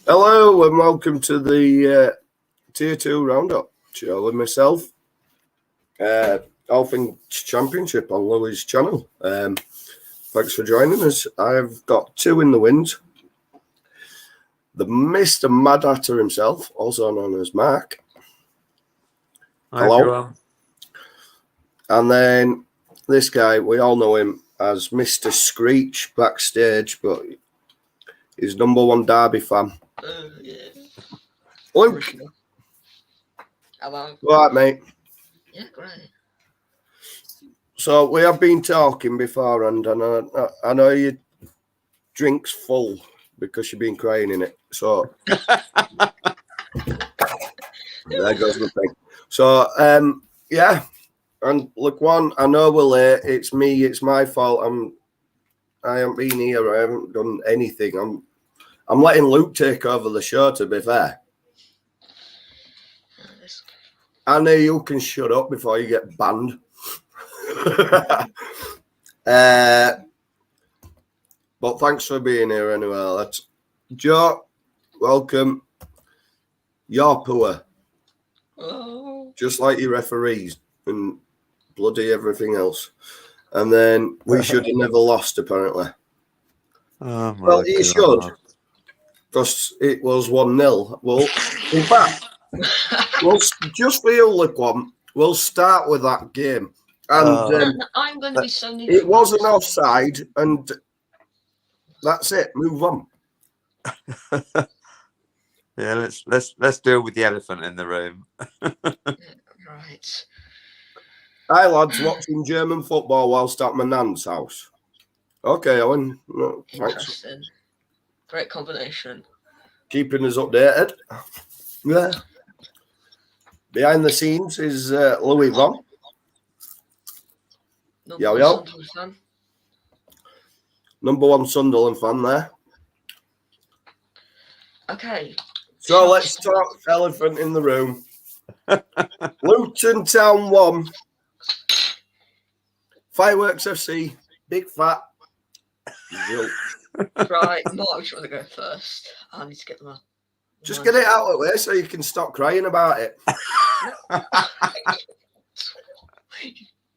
Hello and welcome to the Tier 2 Roundup show with myself, All Things Championship on Louis' channel. Thanks for joining us. I've got two in the wind. The Mr. Mad Hatter himself, also known as Mark. Hi, Hello. everyone. And then this guy, we all know him as Mr. Screech backstage, but he's number one Derby fan. Yeah. Luke. Hello. All right, mate. Yeah, great. So we have been talking before, and I know your drink's full because you've been crying in it. So there goes the thing. So yeah, and look, one, I know we're late. It's me. It's my fault. I haven't been here. I haven't done anything. I'm letting Luke take over the show. To be fair, I know you can shut up before you get banned. But thanks for being here anyway. That's Joe. Welcome. You're poor, just like your referees and bloody everything else. And then we should have never lost, apparently. Oh, my Well, you God. should, because it was 1-0. Well, in fact, we'll just for you, look one. We'll start with that game, and I'm going to be so neutral. it was an offside, and that's it. Move on. Yeah, let's deal with the elephant in the room. Right. Hi, lads, watching German football whilst at my nan's house. Okay, Owen. No, thanks. Interesting. Great combination. Keeping us updated. Yeah. Behind the scenes is Louis Von. Yo, yo. Fan. Number one Sunderland fan there. Okay. So let's talk elephant in the room. Luton Town 1. Fireworks FC. Big fat. 0. Right. Mark, which one to go first? I need to get them up. Just get it out of the way so you can stop crying about it.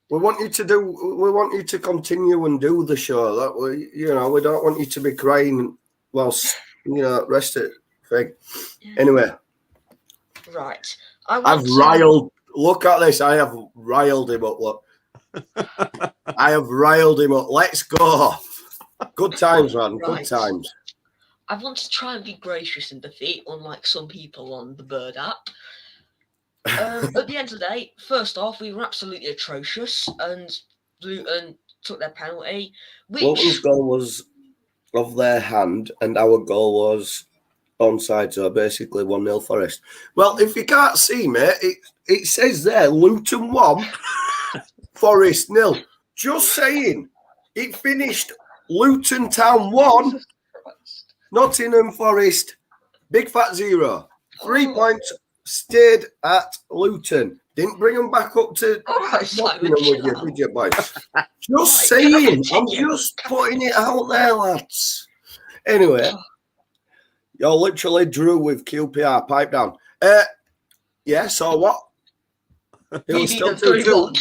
We want you to continue and do the show. That way, we don't want you to be crying whilst, rest it thing. Anyway. Right. Look at this. I have riled him up, look. I have riled him up. Let's go. Good times, man. Right. Good times. I want to try and be gracious in defeat, unlike some people on the Bird app. At the end of the day, first off, we were absolutely atrocious, and Luton took their penalty. Luton's goal was of their hand, and our goal was onside, so basically 1-0 Forest. Well, if you can't see, mate, it says there, Luton 1, Forest 0. Just saying, it finished Luton Town 1, Nottingham Forest, Big Fat 0. 3 points stayed at Luton. Didn't bring them back up to Nottingham with you, did you, boys? Just saying. I'm just putting it out there, lads. Anyway, you literally drew with QPR. Pipe down. Yeah, so what? It was still 2-2.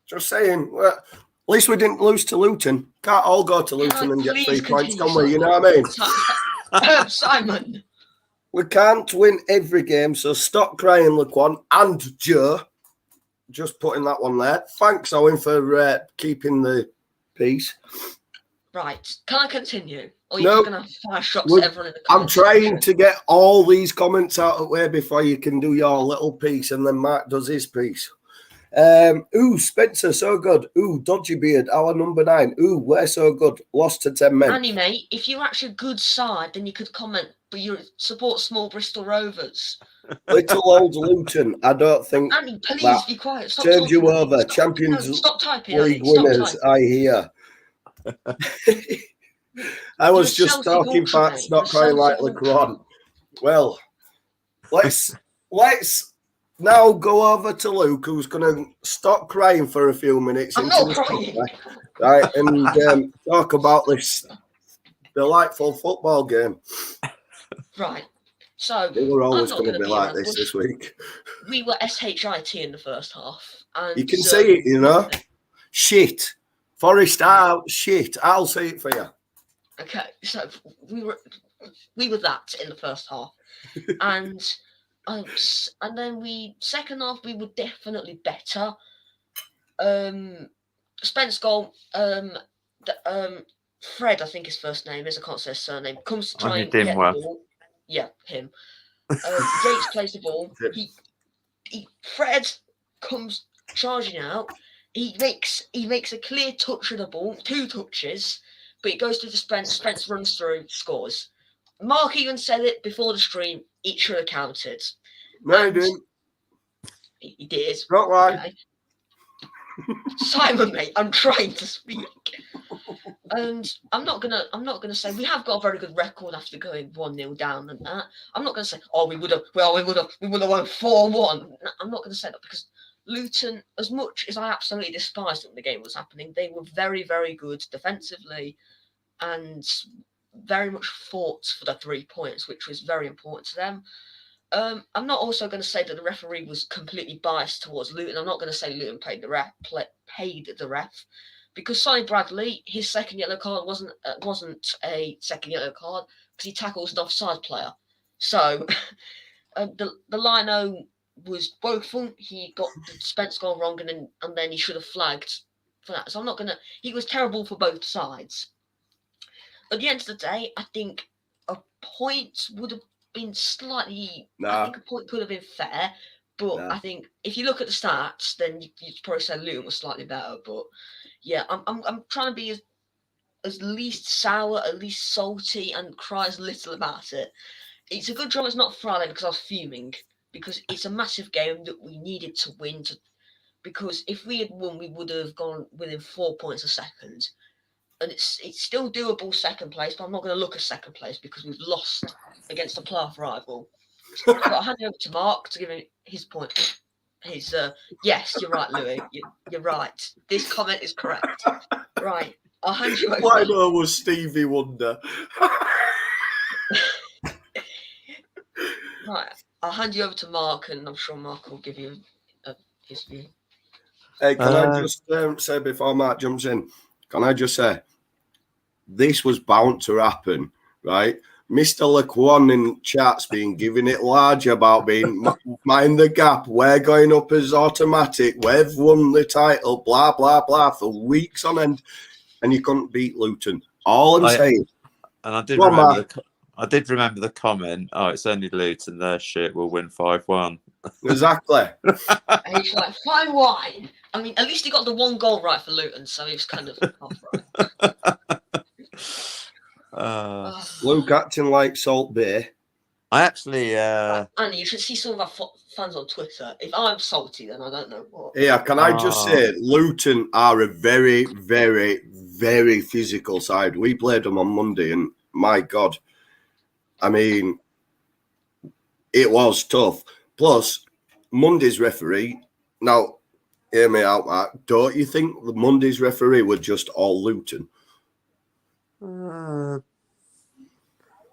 Just saying. Well, at least we didn't lose to Luton. Can't all go to Luton and get 3 points, can we? You know what I mean? Simon. We can't win every game, so stop crying, Laquan and Joe. Just putting that one there. Thanks, Owen, for keeping the peace. Right. Can I continue? Or you're just going to fire shots at everyone in the I'm comments? trying to get all these comments out of the way before you can do your little piece, and then Mark does his piece. Spencer, so good. Dodgy Beard, our number 9. We're so good. Lost to 10 men. Annie, mate, if you're actually a good side, then you could comment, but you support small Bristol Rovers. Little old Luton, I don't think. Annie, please be quiet. Stop turned you talking. over. Stop. Champions No, stop typing, League Annie. Stop winners, typing. I hear. I was You're just a selfie talking vulture, facts, mate. not You're a crying like selfie Lacron. Well, let's now go over to Luke, who's going to stop crying for a few minutes I'm into not the crying. right, and talk about this delightful football game. Right. So They were I'm always not going going to to be be like around the this bush. week. We were shit in the first half, and You can see it, you know. Shit. Forest out. Shit. I'll say it for you. Okay, so we were that in the first half, and then second half we were definitely better. Spence goal. Fred, I think his first name is. I can't say his surname. Comes to try and get the ball. Yeah, him. Yates plays the ball. Fred comes charging out. He makes a clear touch of the ball, 2 touches, but it goes to Spence. Spence runs through, scores. Mark even said it before the stream. It should have counted. No, he didn't. He did. Not right. Okay. Simon, mate, I'm trying to speak. And I'm not gonna say we have got a very good record after going 1-0 down and that. I'm not gonna say, oh, we would have won 4-1. I'm not gonna say that, because Luton, as much as I absolutely despised when the game was happening, they were very, very good defensively and very much fought for the 3 points, which was very important to them. I'm not also going to say that the referee was completely biased towards Luton. I'm not going to say Luton paid the ref, because Sonny Bradley, his second yellow card wasn't a second yellow card because he tackles an offside player. So the lino was woeful. He got the Spence goal wrong, and then he should have flagged for that. So I'm not going to. He was terrible for both sides. At the end of the day, I think a point would have been slightly. I think a point could have been fair, but I think if you look at the stats, then you'd probably say Luton was slightly better. But yeah, I'm trying to be as least sour, at least salty, and cry as little about it. It's a good job it's not Friday, because I was fuming, because it's a massive game that we needed to win. Because if we had won, we would have gone within 4 points a second. And it's still doable second place, but I'm not going to look at second place because we've lost against a playoff rival. But I'll hand it over to Mark to give him his point. Yes, you're right, Louis. You're right. This comment is correct. Right, I'll hand you over. Why was Stevie Wonder? Right, I'll hand you over to Mark, and I'm sure Mark will give you his view. Hey, can I just say before Mark jumps in? Can I just say, this was bound to happen, right? Mr. Laquan in chat's been giving it large about being mind the gap. We're going up as automatic. We've won the title, blah, blah, blah, for weeks on end. And you couldn't beat Luton. All I'm saying. And I did remember the comment, oh, it's only Luton, their shit, we'll win 5-1. Exactly. And he's like, 5-1. I mean, at least he got the 1 goal right for Luton, so he was kind of half right. Luke acting like Salt Bay. I actually... Andy, you should see some of our fans on Twitter. If I'm salty, then I don't know what. Yeah, can I just say, Luton are a very, very, very physical side. We played them on Monday, and my God, I mean, it was tough. Plus, Monday's referee, now, hear me out, Mark, don't you think the Monday's referee were just all Luton? I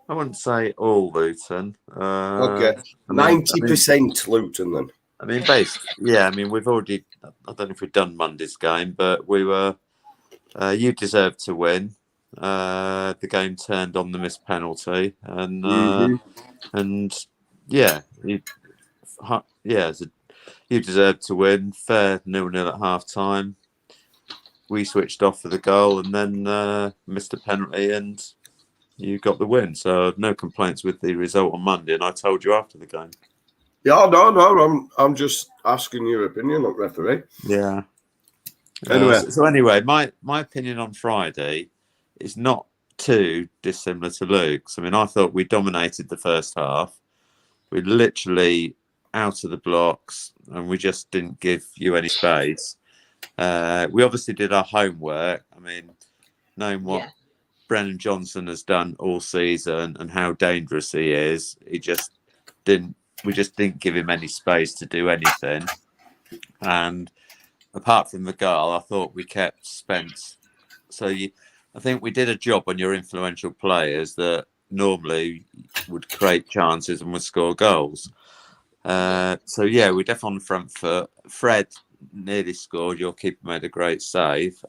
wouldn't say all Luton. Okay, 90% Luton then. I mean, we've already, I don't know if we've done Monday's game, but we were, you deserved to win. The game turned on the missed penalty, and you deserved to win. Fair 0-0 at half time. We switched off for the goal and then missed a penalty, and you got the win. So no complaints with the result on Monday, and I told you after the game. Yeah, no, I'm just asking your opinion on referee. Yeah. Anyway, my opinion on Friday is not too dissimilar to Luke's. I mean, I thought we dominated the first half. We literally out of the blocks, and we just didn't give you any space. We obviously did our homework. I mean, knowing what Brennan Johnson has done all season and how dangerous he is, we just didn't give him any space to do anything. And apart from the goal, I thought we kept Spence. So I think we did a job on your influential players that normally would create chances and would score goals. So yeah, we're definitely on the front foot. Fred nearly scored. Your keeper made a great save.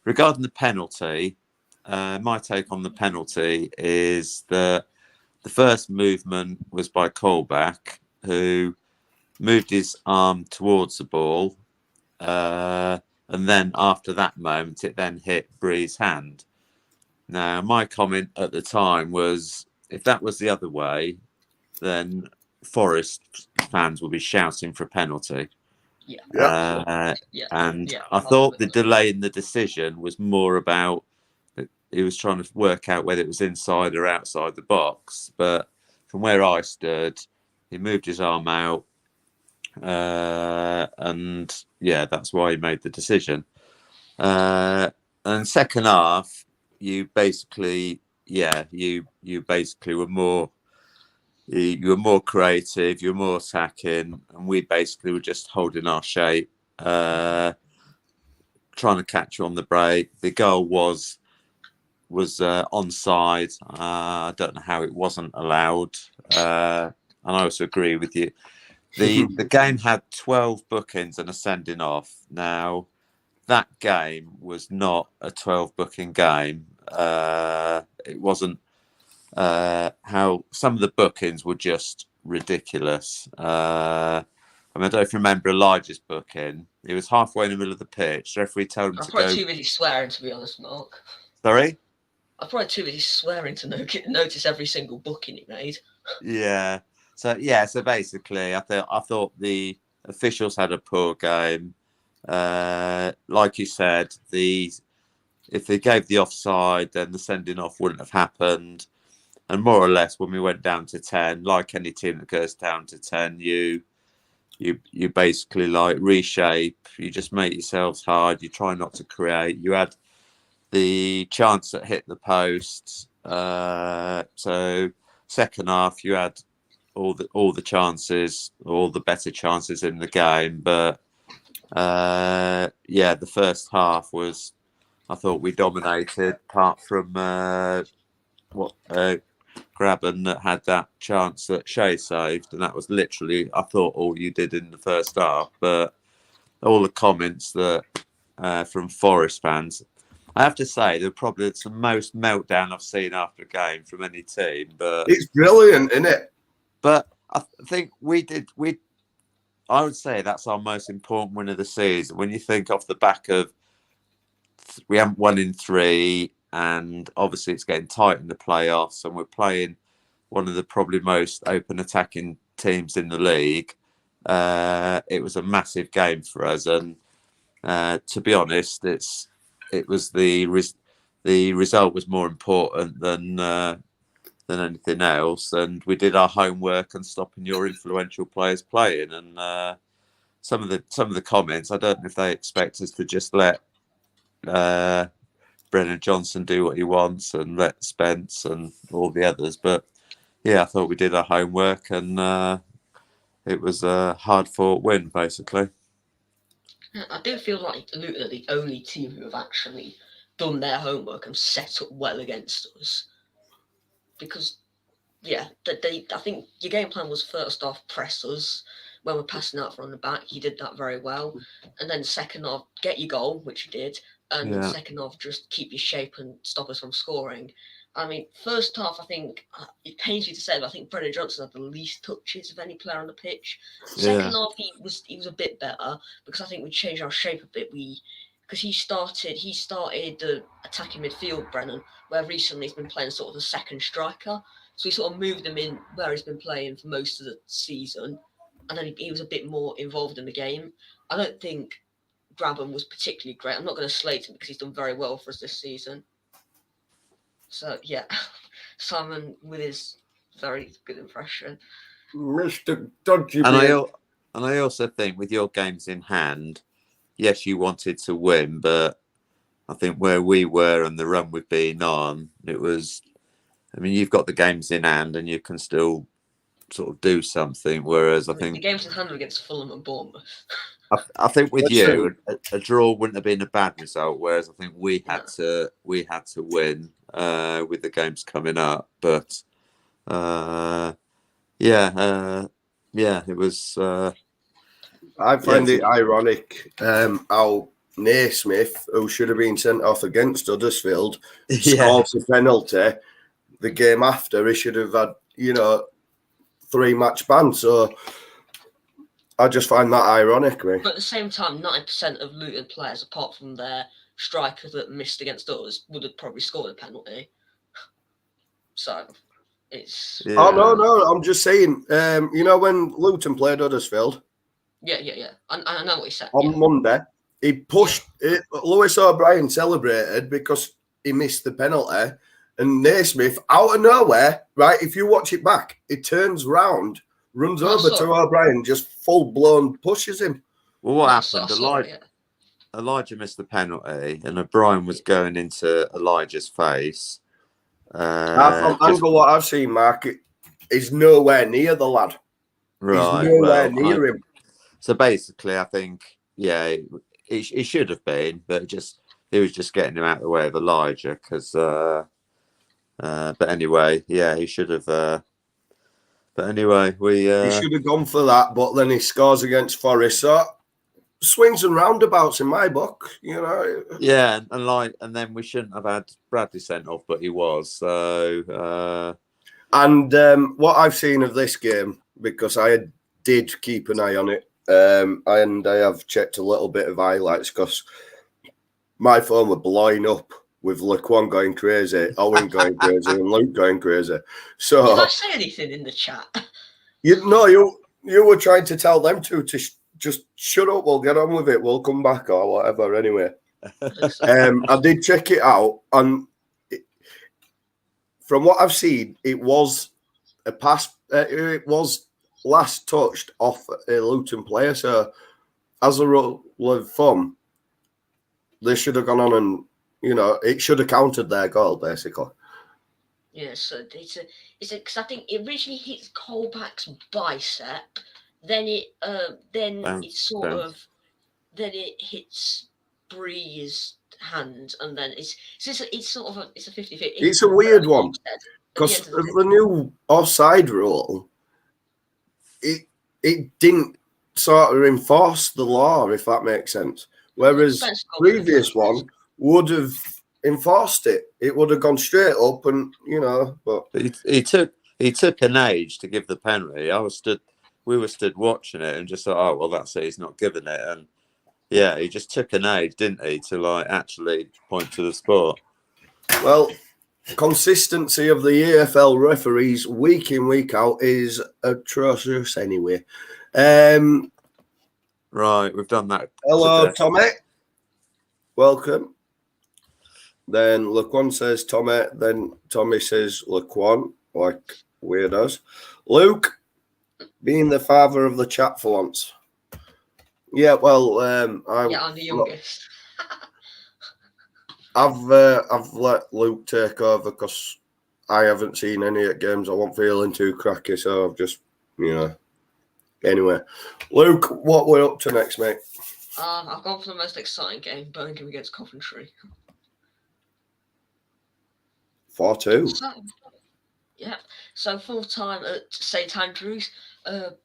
Regarding the penalty, my take on the penalty is that the first movement was by Colback, who moved his arm towards the ball. And then after that moment, it then hit Bree's hand. Now, my comment at the time was, if that was the other way, then Forest fans would be shouting for a penalty. Yeah. And Yeah. I thought the delay in the decision was more about he was trying to work out whether it was inside or outside the box. But from where I stood, he moved his arm out. And yeah, that's why he made the decision. And second half, you basically were more creative, you were more attacking, and we basically were just holding our shape, trying to catch you on the break. The goal was onside. I don't know how it wasn't allowed, and I also agree with you. The game had 12 bookings and a sending off. Now, that game was not a 12 booking game. It wasn't. How some of the bookings were just ridiculous. I mean, I don't know if you remember Elijah's booking. He was halfway in the middle of the pitch. The referee told him I'm to probably go. too busy swearing, to be honest, Mark. Sorry? I'm probably too busy swearing to notice every single booking he made. Yeah. So basically, I thought the officials had a poor game. Like you said, if they gave the offside, then the sending off wouldn't have happened. And more or less, when we went down to 10, like any team that goes down to 10, you basically like reshape. You just make yourselves hard. You try not to create. You had the chance that hit the post. So second half, you had all the chances, all the better chances in the game. But the first half was, I thought we dominated, apart from Graben that had that chance that Shea saved, and that was literally, I thought, all you did in the first half. But all the comments that from Forest fans, I have to say, they're probably the most meltdown I've seen after a game from any team. But it's brilliant, isn't it? But I think I would say that's our most important win of the season. When you think off the back of, we haven't won in 3, and obviously it's getting tight in the playoffs, and we're playing one of the probably most open attacking teams in the league. It was a massive game for us, and to be honest, it was the result was more important than anything else, and we did our homework and stopping your influential players playing. And some of the comments, I don't know if they expect us to just let Brennan Johnson do what he wants and let Spence and all the others, but yeah, I thought we did our homework, and it was a hard-fought win, basically. I do feel like Luton are the only team who have actually done their homework and set up well against us. Because, yeah, I think your game plan was first off, press us when we're passing out from the back. You did that very well. And then second off, get your goal, which you did. And then second off, just keep your shape and stop us from scoring. I mean, first half, I think, it pains me to say, but I think Brennan Johnson had the least touches of any player on the pitch. Second half, he was a bit better, because I think we changed our shape a bit. Because he started the attacking midfield, Brennan, where recently he's been playing sort of the second striker. So he sort of moved him in where he's been playing for most of the season, and then he was a bit more involved in the game. I don't think Graben was particularly great. I'm not going to slate him because he's done very well for us this season. So, yeah, Simon with his very good impression. Mr. Dodgy. And I also think with your games in hand, yes, you wanted to win, but I think where we were and the run we've been on, it was, I mean, you've got the games in hand and you can still sort of do something, whereas I think the games in hand were against Fulham and Bournemouth. I think with That's you, a draw wouldn't have been a bad result. Whereas I think we had to win with the games coming up. But yeah, it was. I find it ironic how Naismith, who should have been sent off against Huddersfield, scores a penalty. The game after, he should have had, 3-match ban. So I just find that ironic, mate. But at the same time, 90% of Luton players, apart from their striker that missed against us, would have probably scored a penalty. So it's. Yeah. Oh, no. I'm just saying, when Luton played Huddersfield? Yeah. I know what he said. On Monday, he pushed it. Lewis O'Brien celebrated because he missed the penalty. And Naismith, out of nowhere, right, if you watch it back, he turns round, runs over to O'Brien, just full-blown pushes him. Well, what happened? Elijah missed the penalty, and O'Brien was going into Elijah's face. From angle what I've seen, Mark, he's nowhere near the lad. Right, he's nowhere near him. So basically, I think, he should have been, but he was just getting him out of the way of Elijah because. But anyway, he should have. But anyway, he should have gone for that. But then he scores against Forest. So swings and roundabouts in my book, Yeah, and then we shouldn't have had Bradley sent off, but he was. So. And what I've seen of this game, because I did keep an eye on it, and I have checked a little bit of highlights because my phone were blowing up with Laquan going crazy, Owen going crazy, and Luke going crazy. So did I say anything in the chat? You were trying to tell them to just shut up. We'll get on with it. We'll come back or whatever. Anyway, I did check it out, and from what I've seen, it was a pass. It was last touched off a Luton player. So, as a rule of thumb, they should have gone on and. It should have counted their goal, basically. Yeah, so it's because I think it originally hits Colback's bicep, then it hits Bree's hand, and then it's sort of a 50-50. It's a weird one because of the new offside rule. It didn't sort of enforce the law, if that makes sense. Whereas previous one would have enforced it. It would have gone straight up, and But he took an age to give the penalty. We were stood watching it and just thought, oh well, that's it. He's not giving it, and he just took an age, didn't he, to actually point to the spot. Well, consistency of the EFL referees week in week out is atrocious. Anyway, right, we've done that. Hello, Tommy. Welcome. Then Laquan says Tommy. Then Tommy says Laquan, like weirdos. Luke, being the father of the chat for once. Yeah, well, I'm the youngest. I've let Luke take over because I haven't seen any at games. I wasn't feeling too cracky, so I've just, Anyway, Luke, what we're up to next, mate? I've gone for the most exciting game, Birmingham against Coventry. 4-2. So full time at St Andrews,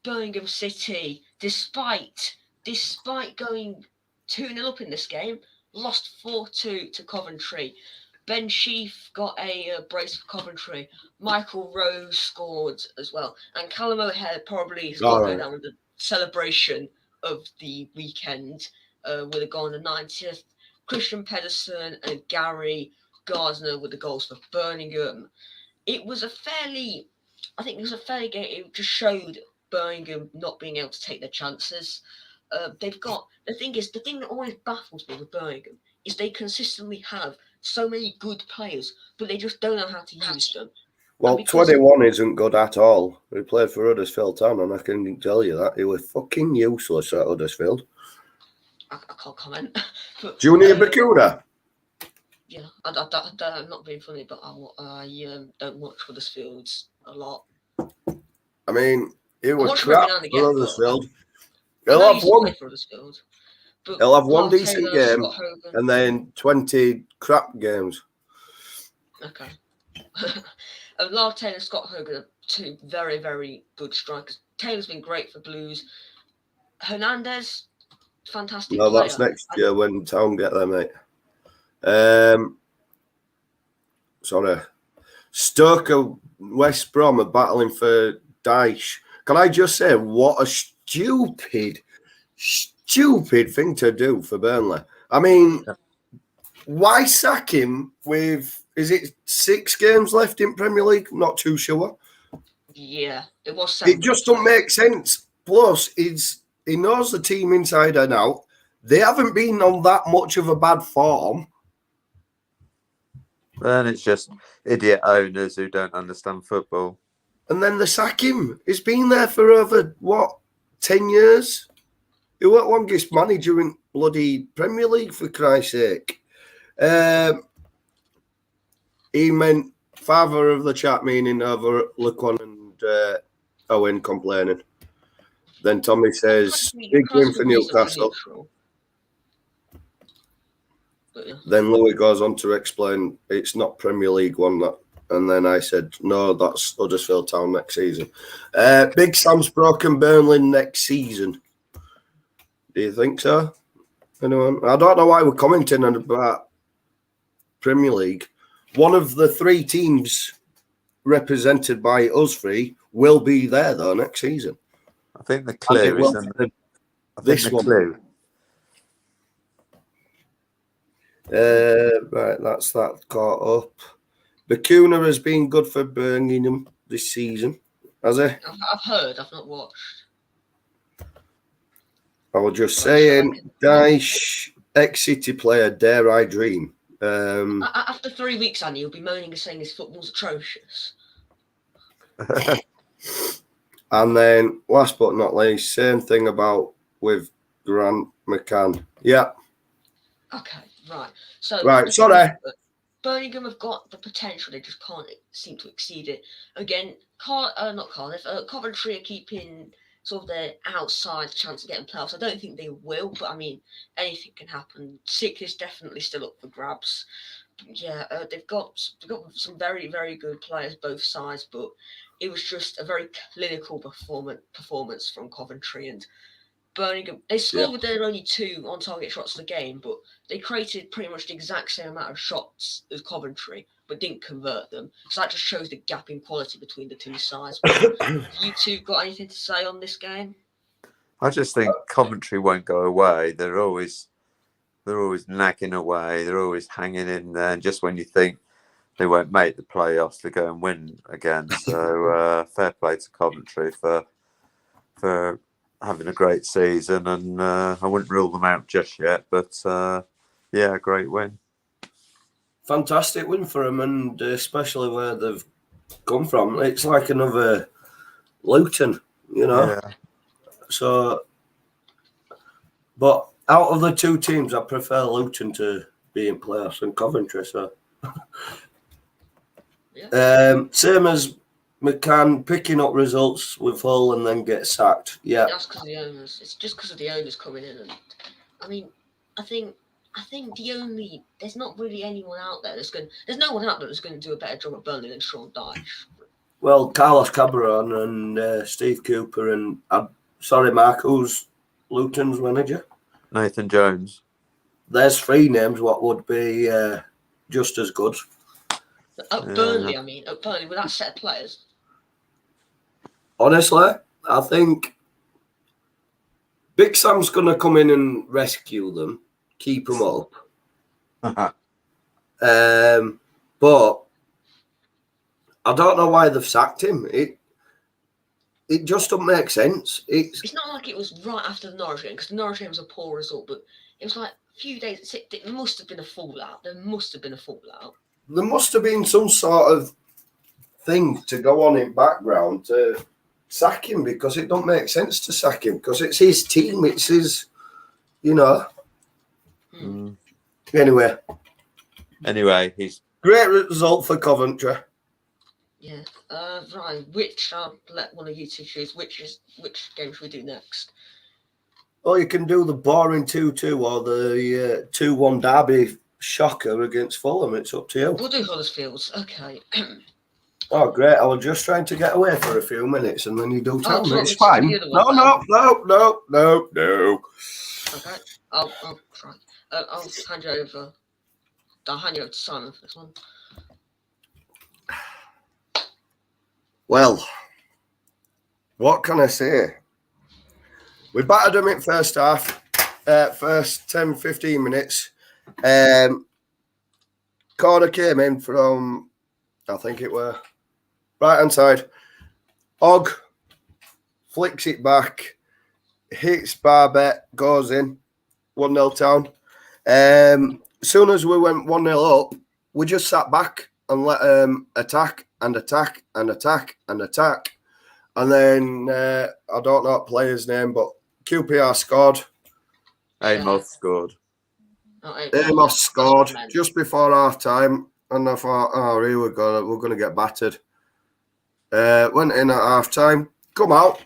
Birmingham City, despite going 2-0 up in this game, lost 4-2 to Coventry. Ben Sheaf got a brace for Coventry. Michael Rose scored as well, and Callum O'Hare probably has got to go down with the celebration of the weekend with a goal in the 90th. Christian Pedersen and Gary Gardner with the goals for Birmingham. It was a fairly game. It just showed Birmingham not being able to take their chances. The thing that always baffles me with Birmingham is they consistently have so many good players, but they just don't know how to use them. Well, 21 isn't good at all. He played for Huddersfield Town, and I can tell you that he was fucking useless at Huddersfield. I can't comment. But, Junior Bakuna. Yeah, I'm not being funny, but I don't watch Huddersfield a lot. I mean, it was crap for Huddersfield. He'll know he have used to one. play for Huddersfield. But He'll have one Lyle decent Taylor, game Scott Hogan. and then 20 crap games. Okay. And Lyle Taylor, Scott Hogan are two very, very good strikers. Taylor's been great for Blues. Hernandez, fantastic No, player. that's next year when Town get there, mate. Sorry. Stoke, West Brom are battling for Dyche. Can I just say, what a stupid thing to do for Burnley. I mean, why sack him with, is it 6 games left in Premier League? Not too sure. Yeah, it was 7 It just games don't left. make sense. Plus, he knows the team inside and out. They haven't been on that much of a bad form. And it's just idiot owners who don't understand football. And then they sack him. He's been there for over, 10 years? He was the longest manager in bloody Premier League, for Christ's sake. He meant father of the chat meaning over Luton and Owen complaining. Then Tommy says, big win for Newcastle. Yeah. Then Louis goes on to explain it's not Premier League one that. And then I said, no, that's Huddersfield Town next season. Big Sam's broken Burnley next season. Do you think so? Anyone? I don't know why we're commenting about Premier League. One of the 3 teams represented by us 3 will be there, though, next season. I think the clue is in this one. Clue. Right, that's that caught up. Bakuna has been good for Birmingham this season, has he? I've heard, I've not watched. I was just saying, Dyche, ex-City player, dare I dream. After 3 weeks, Annie, you'll be moaning and saying his football's atrocious. And then, last but not least, same thing about with Grant McCann. Yeah. Okay, right. So, right, sorry. Birmingham have got the potential, they just can't seem to exceed it. Again, not Cardiff, Coventry are keeping sort of their outside chance of getting playoffs. I don't think they will, but I mean, anything can happen. 6th is definitely still up for grabs. Yeah, they've got some very, very good players both sides, but it was just a very clinical performance from Coventry. And Birmingham, they scored with their only 2 on-target shots of the game, but they created pretty much the exact same amount of shots as Coventry, but didn't convert them. So that just shows the gap in quality between the 2 sides. You 2 got anything to say on this game? I just think Coventry won't go away. They're always nagging away. They're always hanging in there. And just when you think they won't make the playoffs, they go and win again. So fair play to Coventry for having a great season. And I wouldn't rule them out just yet. But yeah, great win. Fantastic win for them, and especially where they've come from. It's like another Luton, you know. Yeah. So, but out of the 2 teams, I prefer Luton to be in playoffs than Coventry. So, same as McCann picking up results with Hull and then get sacked. Yeah, that's because of the owners. It's just because of the owners coming in, and I mean, I think there's not really anyone out there there's no one out there that's going to do a better job at Burnley than Sean Dyche. Well, Carlos Cabron and Steve Cooper and sorry, Mark, who's Luton's manager? Nathan Jones. There's 3 names what would be just as good. Burnley, I mean, at Burnley with that set of players. Honestly, I think Big Sam's going to come in and rescue them, keep them up. But I don't know why they've sacked him. It just doesn't make sense. It's not like it was right after the Norwich game, because the Norwich game was a poor result, but it was like a few days. There must have been a fallout. There must have been some sort of thing to go on in background to sack him, because it don't make sense to sack him, because it's his team. It's his, you know. Anyway, he's great result for Coventry. Yeah. Right. I'll let one of you 2 choose which game should we do next? Or you can do the boring 2-2 or the 2-1 derby shocker against Fulham. It's up to you. We'll do Huddersfield. Okay. Oh, great. I was just trying to get away for a few minutes and then you do tell do you me. want It's me to do fine. the other one No. Okay. I'll try. I'll hand you over. I'll hand you over to Simon for this one. Well, what can I say? We battered them in first half, first 10, 15 minutes. Corner came in from, I think it were, right-hand side. Og flicks it back, hits Barbet, goes in, 1-0 Town. As soon as we went 1-0 up, we just sat back and let attack. And then, I don't know what player's name, but QPR scored. Amos scored. Amos scored just before half-time. And I thought, oh, here we're going to get battered. Went in at half-time. Come out.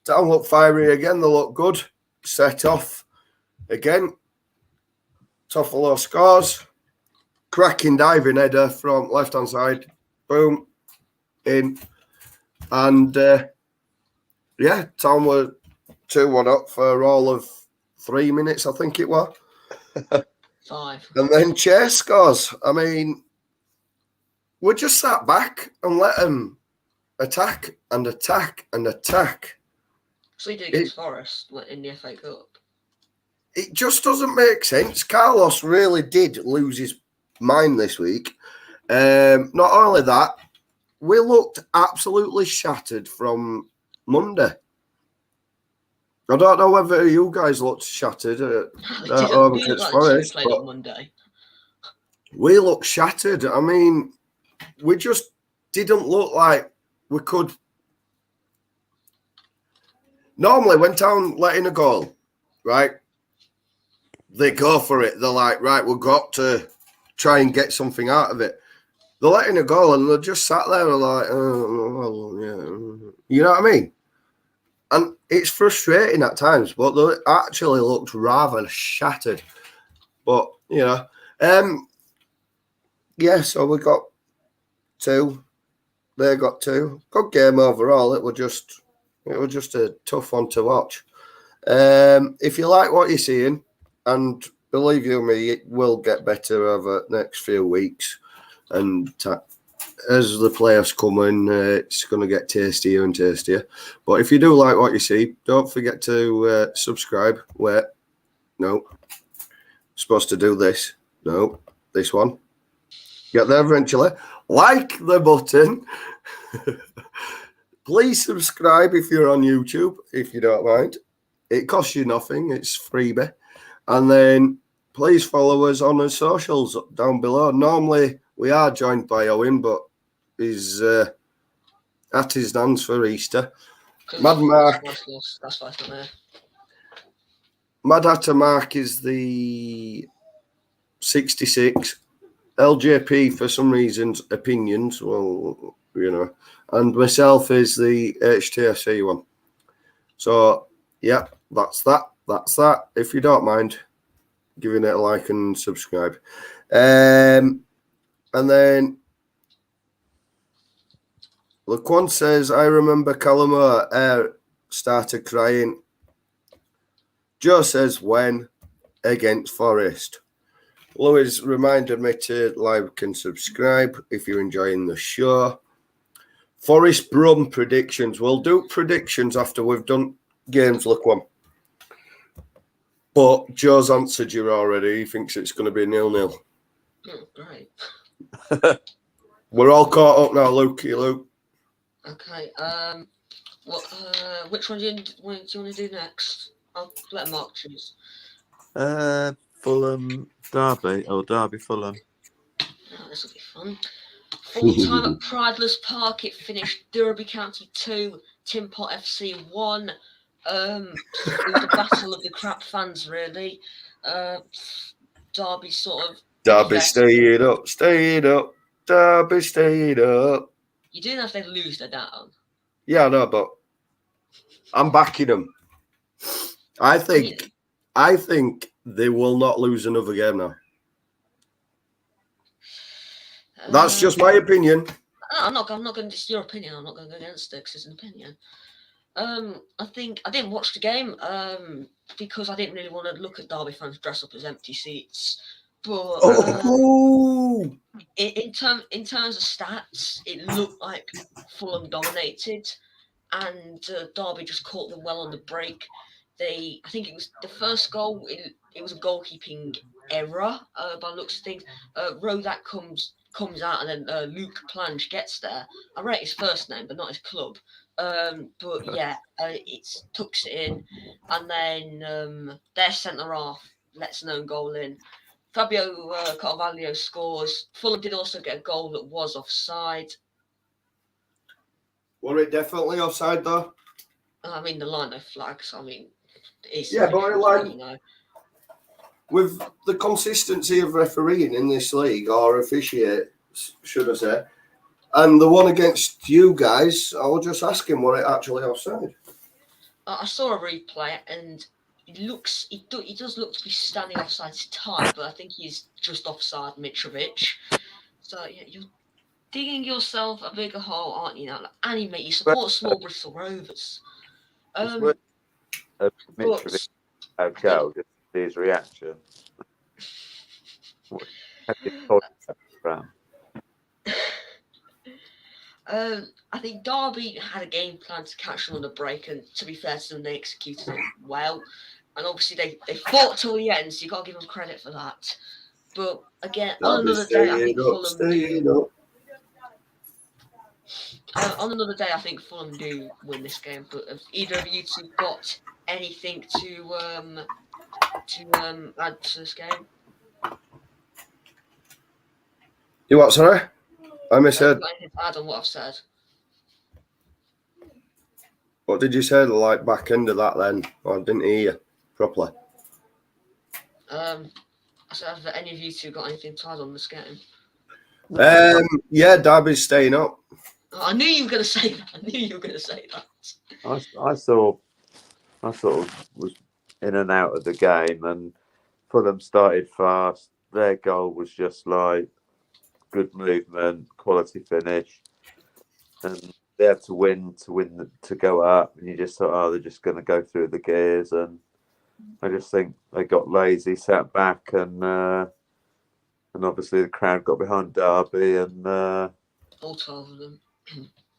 Town look fiery again. They look good. Set off again. Toffolo scores. Cracking diving header from left-hand side. Boom. In. And, Town were 2-1 up for all of 3 minutes, I think it was. 5. And then Chase scores. I mean, we just sat back and let them attack. So you did against Forest in the FA Cup. It just doesn't make sense. Carlos really did lose his mind this week. Not only that, we looked absolutely shattered from Monday. I don't know whether you guys looked shattered at home against Forest, but on Monday. We looked shattered. I mean, we just didn't look like we could. Normally, when Town let in a goal, right, they go for it. They're like, right, we've got to try and get something out of it. They're letting a goal and they just sat there and like, oh, well, yeah. You know what I mean? And it's frustrating at times, but they actually looked rather shattered. But, so we got 2. They got 2. Good game overall. It was just a tough one to watch. If you like what you're seeing, and believe you me, it will get better over the next few weeks. And as the players come in, it's going to get tastier and tastier. But if you do like what you see, don't forget to subscribe. Wait, no. Supposed to do this. No, this one. Get there eventually. Like the button. Please subscribe if you're on YouTube, if you don't mind. It costs you nothing. It's freebie. And then please follow us on the socials down below. Normally, we are joined by Owen, but he's at his dance for Easter. Mad Mark. That's why it's not there. Mad Hatter Mark is the 66. LJP, for some reasons, opinions. Well, and myself is the HTSC one. So, yeah, that's that. That's that. If you don't mind giving it a like and subscribe. And then Laquan says, I remember Callum started crying. Joe says, when? Against Forest. Louis reminded me to like and subscribe if you're enjoying the show. Forest Brum predictions. We'll do predictions after we've done games, Laquan. But Joe's answered you already. He thinks it's going to be 0-0. Oh, great. We're all caught up now, Luke. Okay. Which one do you want to do next? I'll let Mark choose. Fulham Derby or Derby Fulham. Oh, this will be fun. Full time at Prideless Park. It finished Derby County 2, Tin Pot FC 1. It was a battle of the crap fans, really. Derby sort of. Derby stayed up. Derby stayed up. You do know if they lose, they're down. Yeah, I know, but I'm backing them. I think they will not lose another game now. That's just my opinion. I'm not going to diss your opinion. I'm not going to go against it because it's an opinion. I think I didn't watch the game because I didn't really want to look at Derby fans dress up as empty seats. But in terms of stats, it looked like Fulham dominated, and Derby just caught them well on the break. I think it was the first goal. It was a goalkeeping error by looks of things. Rodak comes out, and then Luke Plange gets there. I rate his first name, but not his club. But yeah, it tucks it in, and then their centre half lets an own goal in. Fabio Carvalho scores. Fulham did also get a goal that was offside. Were it definitely offside though? I mean, the line of flags. I mean, it's but with the consistency of refereeing in this league, or officiate, should I say, and the one against you guys, I was just asking, were it actually offside? I saw a replay, and he does look to be standing offside his time, but I think he's just offside Mitrovic. So yeah, you're digging yourself a bigger hole, aren't you? Now, Annie, mate, you support small Bristol Rovers. Mitrovic goal, just his reaction. I think Derby had a game plan to catch them on the break, and to be fair to them, they executed it well. And obviously, they fought till the end, so you got to give them credit for that. But again, on another day, I think Fulham do win this game. But have either of you two got anything to add to this game? You what, sorry? I misheard. Got anything to add on what I've said? What did you say? The like back end of that then? I didn't hear you properly. So have any of you two got anything to add on this game? Yeah, Derby's staying up. Oh, I knew you were going to say that. I sort of was in and out of the game, and Fulham started fast. Their goal was just like good movement, quality finish, and they had to win to go up. And you just thought, oh, they're just going to go through the gears, and I just think they got lazy, sat back, and obviously the crowd got behind Derby, and all 12 of them.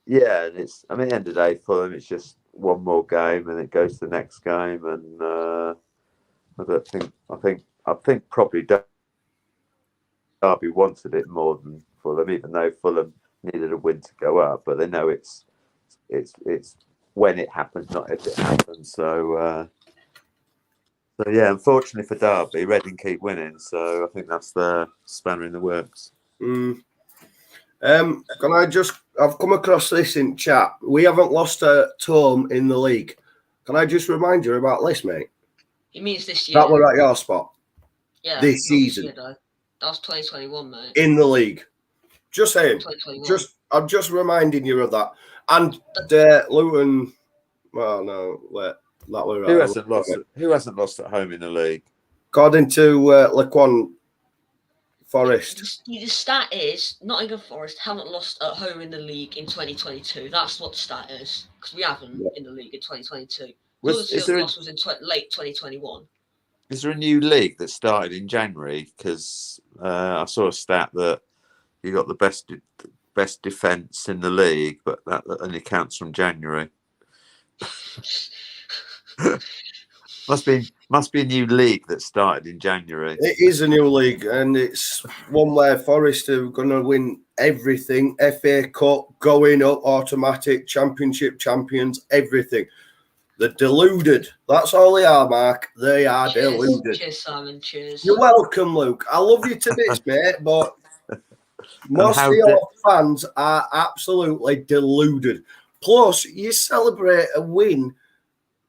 Yeah, and at the end of the day, for them, it's just one more game, and it goes to the next game, and I think probably Derby wanted it more than Fulham, even though Fulham needed a win to go up, but they know it's when it happens, not if it happens. So yeah, unfortunately for Derby, Reading keep winning, so I think that's the spanner in the works. I've come across this in chat. We haven't lost a home in the league. Can I just remind you about this, mate? It means this year. That we're at your spot. Yeah. This season. This year, that was 2021, mate. In the league. Just saying. I'm just reminding you of that. And Luton. Well, no, wait. That we're Who hasn't lost at home in the league? According to Laquan Forest. The stat is Nottingham Forest haven't lost at home in the league in 2022. That's what the stat is, because we haven't in the league in 2022. The loss was in late 2021. Is there a new league that started in January? Because I saw a stat that you got the best defence in the league, but that only counts from January. Must be a new league that started in January. It is a new league, and it's one where Forest are going to win everything. FA Cup, going up, automatic, Championship champions, everything. They're deluded. That's all they are, Mark. They are deluded. Cheers, Simon. Cheers. You're welcome, Luke. I love you to bits, mate, but most of your fans are absolutely deluded. Plus, you celebrate a win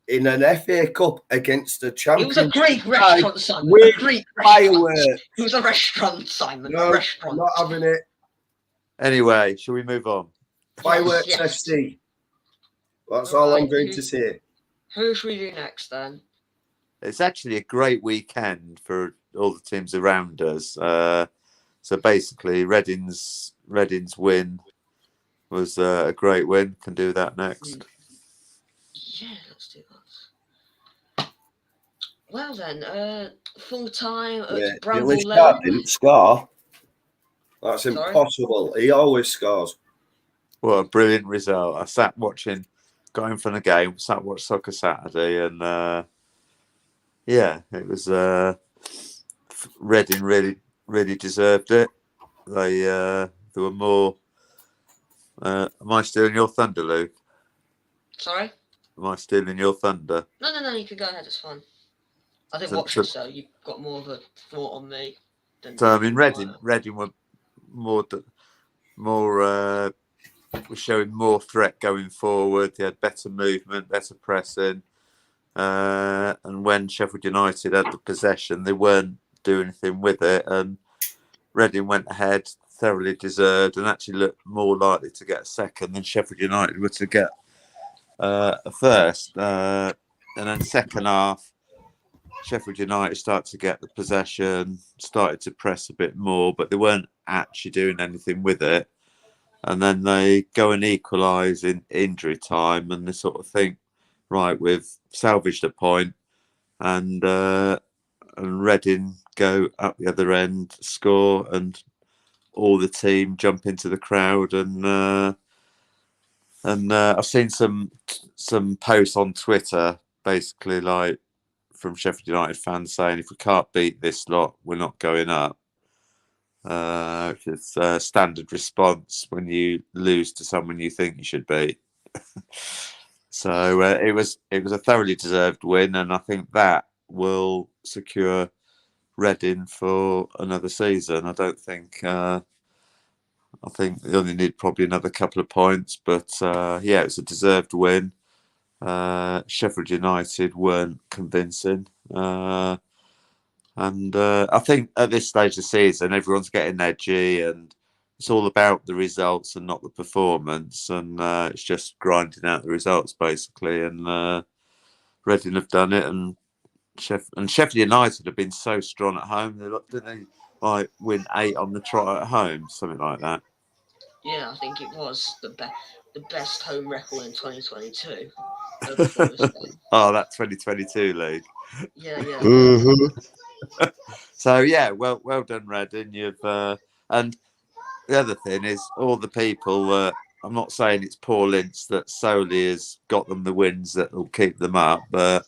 in an FA Cup against a champion. It was a Greek restaurant, Simon. With fireworks. It was a restaurant, Simon. No, a restaurant. Not having it. Anyway, shall we move on? Fireworks FC. That's all I'm going to say. Who should we do next, then? it's actually a great weekend for all the teams around us. So basically, Reading's win was a great win. Can do that next. Yeah, let's do that. Well then, full time Yeah, at Bramble Billy Sharp Lane. didn't score. That's Sorry? impossible. He always scores. What a brilliant result! I sat watching, got in from the game, sat watch Soccer Saturday, and yeah, it was Reading really deserved it. There were more. Am I stealing your thunder, Luke? Sorry? Am I stealing your thunder? No, you can go ahead, it's fine. I didn't So- watch so- it, so you've got more of a thought on me than So I mean, Reading. Reading were more were showing more threat going forward. They had better movement, better pressing, and when Sheffield United had the possession, they weren't doing anything with it. And Reading went ahead, thoroughly deserved, and actually looked more likely to get a second than Sheffield United were to get a first. And then second half, Sheffield United started to get the possession, started to press a bit more, but they weren't actually doing anything with it. And then they go and equalise in injury time, and they sort of think, right, we've salvaged a point, and Reading go up the other end, score, and all the team jump into the crowd, and I've seen some posts on Twitter, basically like from Sheffield United fans saying, if we can't beat this lot, we're not going up. Which is a standard response when you lose to someone you think you should beat. So it was a thoroughly deserved win, and I think that will secure Reading for another season. I don't think. I think they only need probably another couple of points, but yeah, it's a deserved win. Sheffield United weren't convincing. And I think at this stage of the season, everyone's getting edgy, and it's all about the results and not the performance. And it's just grinding out the results, basically. And Reading have done it, and Sheffield United have been so strong at home. Didn't they like win 8 on the trot at home, something like that? Yeah, I think it was the best home record in 2022. Oh, that 2022 league. Yeah. Mm-hmm. So yeah, well done, Reading. You've and the other thing is all the people. I'm not saying it's Paul Ince that solely has got them the wins that will keep them up, but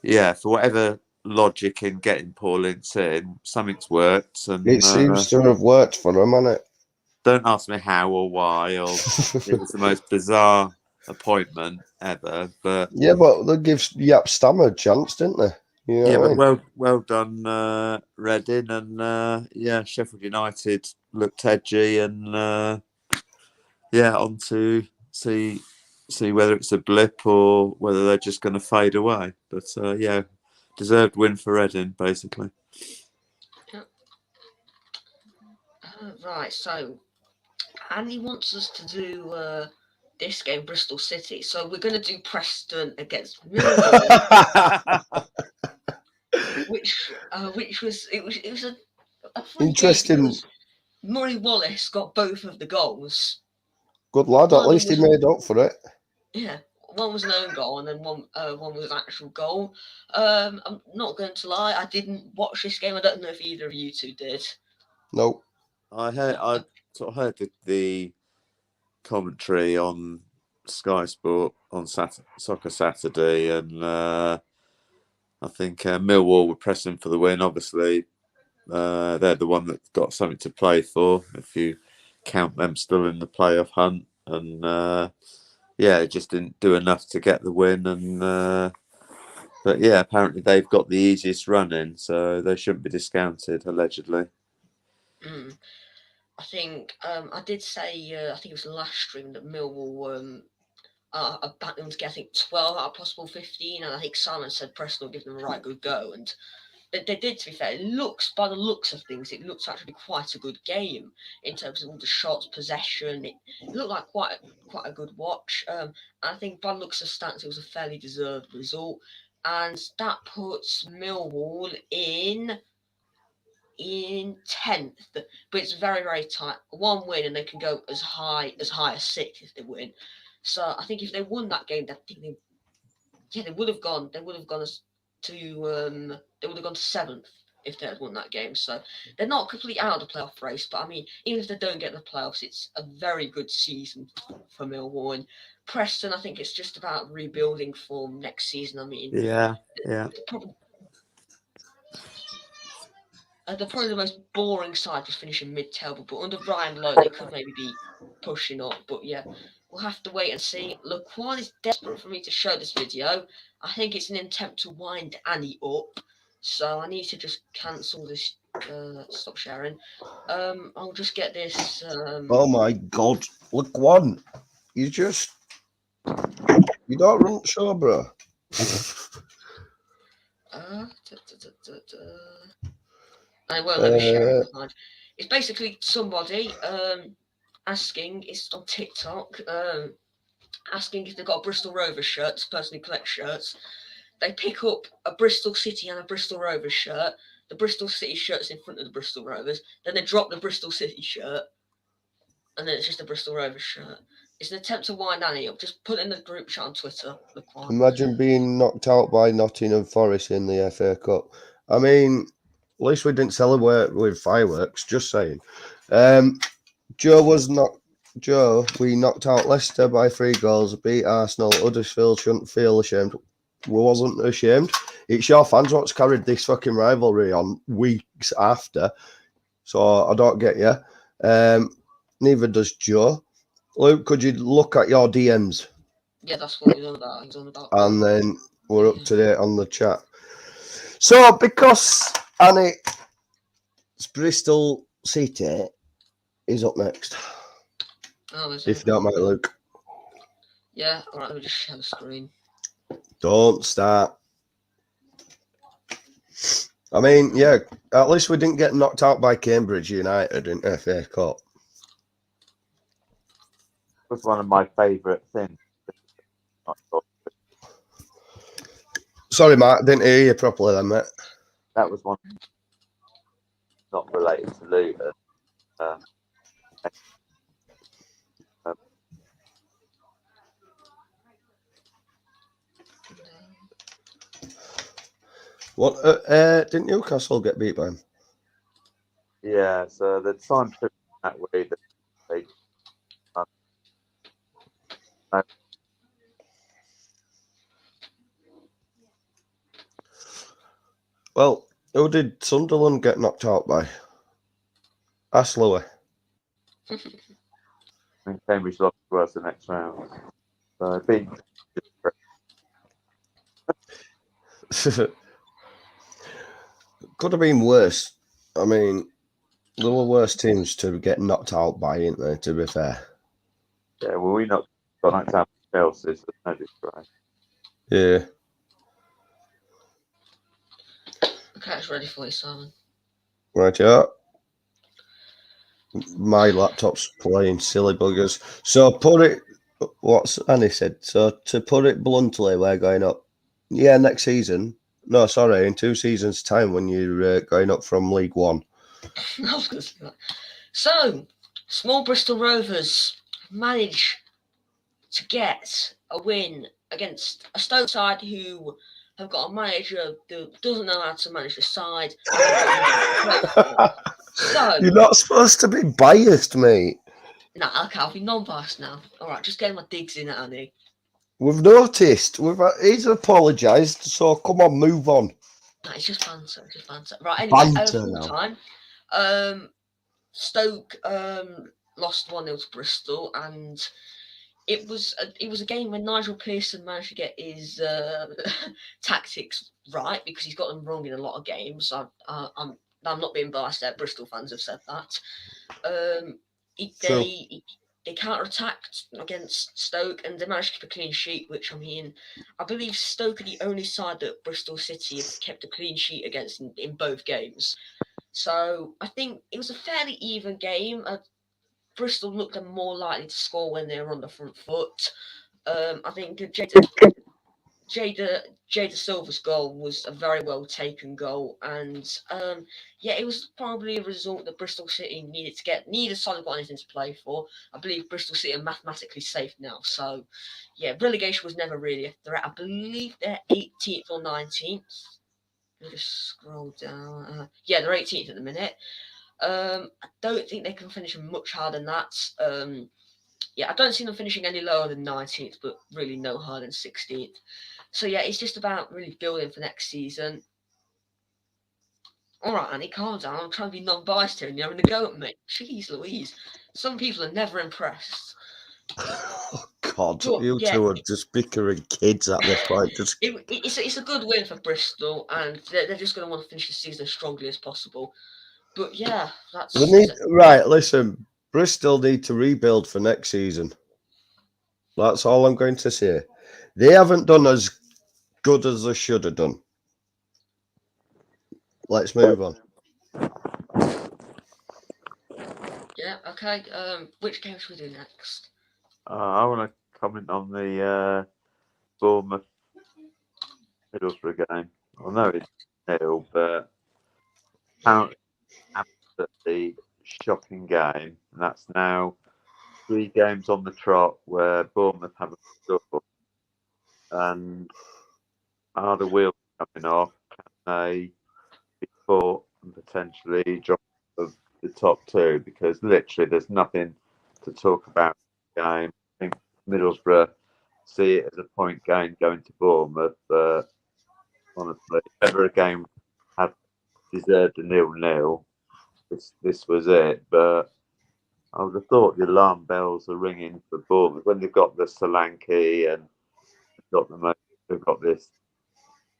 yeah, for whatever logic in getting Paul Ince in, something's worked. And It seems to have worked for him, hasn't it? don't ask me how or why. Or it was the most bizarre appointment ever. But yeah, but they give Yap Stammer a chance, didn't they? You know yeah, what I but mean? well done, Reading, and yeah, Sheffield United looked edgy, and yeah, on to see whether it's a blip or whether they're just going to fade away. But yeah, deserved win for Reading, basically. Right, so Andy wants us to do this game, Bristol City. So we're going to do Preston against Millwall, which was a fun Interesting. game because Murray Wallace got both of the goals. Good lad. At One least he was- made up for it. Yeah, one was an own goal and then one was an actual goal. I'm not going to lie, I didn't watch this game. I don't know if either of you two did. No. I sort of heard the commentary on Sky Sport on Soccer Saturday, and I think Millwall were pressing for the win. Obviously, they're the one that got something to play for, if you count them still in the playoff hunt. And yeah, it just didn't do enough to get the win. And but yeah, apparently they've got the easiest run in, so they shouldn't be discounted, allegedly. I think I did say I think it was the last stream that Millwall I backed them to get I think 12 out of possible 15, and I think Simon said Preston will give them a right good go, and they did. To be fair, by the looks of things, it looks actually quite a good game in terms of all the shots, possession. It looked like quite a good watch. I think by the looks of stats, it was a fairly deserved result. and that puts Millwall in 10th, but it's very, very tight. One win and they can go as high as 6th if they win. So I think if they won that game, they would have gone. They would have gone to they would have gone to 7th if they had won that game. So they're not completely out of the playoff race. But I mean, even if they don't get the playoffs, it's a very good season for Millwall. And Preston, I think it's just about rebuilding form next season. I mean, Yeah. They're probably the most boring side just finishing mid-table, but under Brian Lowe, they could maybe be pushing up. But yeah, we'll have to wait and see. Laquan is desperate for me to show this video. I think it's an attempt to wind Annie up, so I need to just cancel this. Stop sharing. I'll just get this. Oh my God! Look, one. You don't run the show, bro. I won't let me share it behind. It's basically somebody asking. It's on TikTok. Asking if they've got a Bristol Rovers shirt to personally collect shirts. They pick up a Bristol City and a Bristol Rovers shirt. The Bristol City shirt's in front of the Bristol Rovers. Then they drop the Bristol City shirt, and then it's just a Bristol Rovers shirt. It's an attempt to wind Annie up. Just put it in the group chat on Twitter. Imagine being knocked out by Nottingham Forest in the FA Cup. I mean, at least we didn't celebrate with fireworks. Just saying. Joe, we knocked out Leicester by 3 goals, beat Arsenal. Huddersfield shouldn't feel ashamed. We wasn't ashamed. It's your fans what's carried this fucking rivalry on weeks after. So I don't get you. Neither does Joe. Luke, could you look at your DMs? Yeah, that's what he's on about. And then we're up to date on the chat. So because Annie's Bristol City is up next. Oh, is if it? you don't mind, Luke. Yeah, alright, let me just share the screen. Don't start. I mean, yeah, at least we didn't get knocked out by Cambridge United in FA Cup. It was one of my favourite things. Sorry, Mark, didn't hear you properly then, mate. That was one not related to Luton. What? Didn't Newcastle get beat by him? Yeah, so the time took that way that they. Well, who did Sunderland get knocked out by? Ask Louis. And Cambridge lost to us the next round. So beat. Could have been worse. I mean, there were worse teams to get knocked out by, ain't there, to be fair? Yeah, well, we got knocked out by Chelsea, so no disgrace. Yeah. Okay, it's ready for you, Simon. Right, yeah. My laptop's playing silly buggers. So what's Annie said? So to put it bluntly, we're going up. Yeah, next season. No, sorry, in 2 seasons' time when you're going up from League One. I was going to say that. So, small Bristol Rovers manage to get a win against a Stoke side who have got a manager that doesn't know how to manage the side. So you're not supposed to be biased, mate. Nah, okay, I'll be non-biased now. All right, just getting my digs in, Annie. We've noticed. He's apologised, so come on, move on. Nah, it's just banter. Right, anyway, full time. Stoke lost 1-0 to Bristol, and it was a game when Nigel Pearson managed to get his tactics right, because he's got them wrong in a lot of games. I'm not being biased there. Bristol fans have said that. They counter-attacked against Stoke, and they managed to keep a clean sheet, which, I mean, I believe Stoke are the only side that Bristol City have kept a clean sheet against in both games. So I think it was a fairly even game. Bristol looked more likely to score when they were on the front foot. I think Jada Silva's goal was a very well taken goal, and it was probably a result that Bristol City needed something got anything to play for. I believe Bristol City are mathematically safe now, so relegation was never really a threat. I believe they're 18th or 19th. Let me just scroll down. They're 18th at the minute. I don't think they can finish much higher than that. I don't see them finishing any lower than 19th, but really no higher than 16th. So it's just about really building for next season. All right, Annie, calm down. I'm trying to be non-biased here, and you're having a go at me. Jeez Louise. Some people are never impressed. Oh, God, But, you two are just bickering kids at this point. It's a good win for Bristol, and they're just going to want to finish the season as strongly as possible. But that's right. Listen, Bristol need to rebuild for next season. That's all I'm going to say. They haven't done as good as they should have done. Let's move on. Yeah. Okay. Which game should we do next? I want to comment on the Bournemouth Middlesbrough game. I know it's nil, but absolutely shocking game. And that's now 3 games on the trot where Bournemouth haven't scored. And are the wheels coming off? Can they be caught and potentially drop of the top 2? Because literally there's nothing to talk about in the game. I think Middlesbrough see it as a point gain going to Bournemouth, but honestly, if ever a game had deserved a 0-0, this was it. But I would have thought the alarm bells are ringing for Bournemouth when they've got the Solanke and they've got this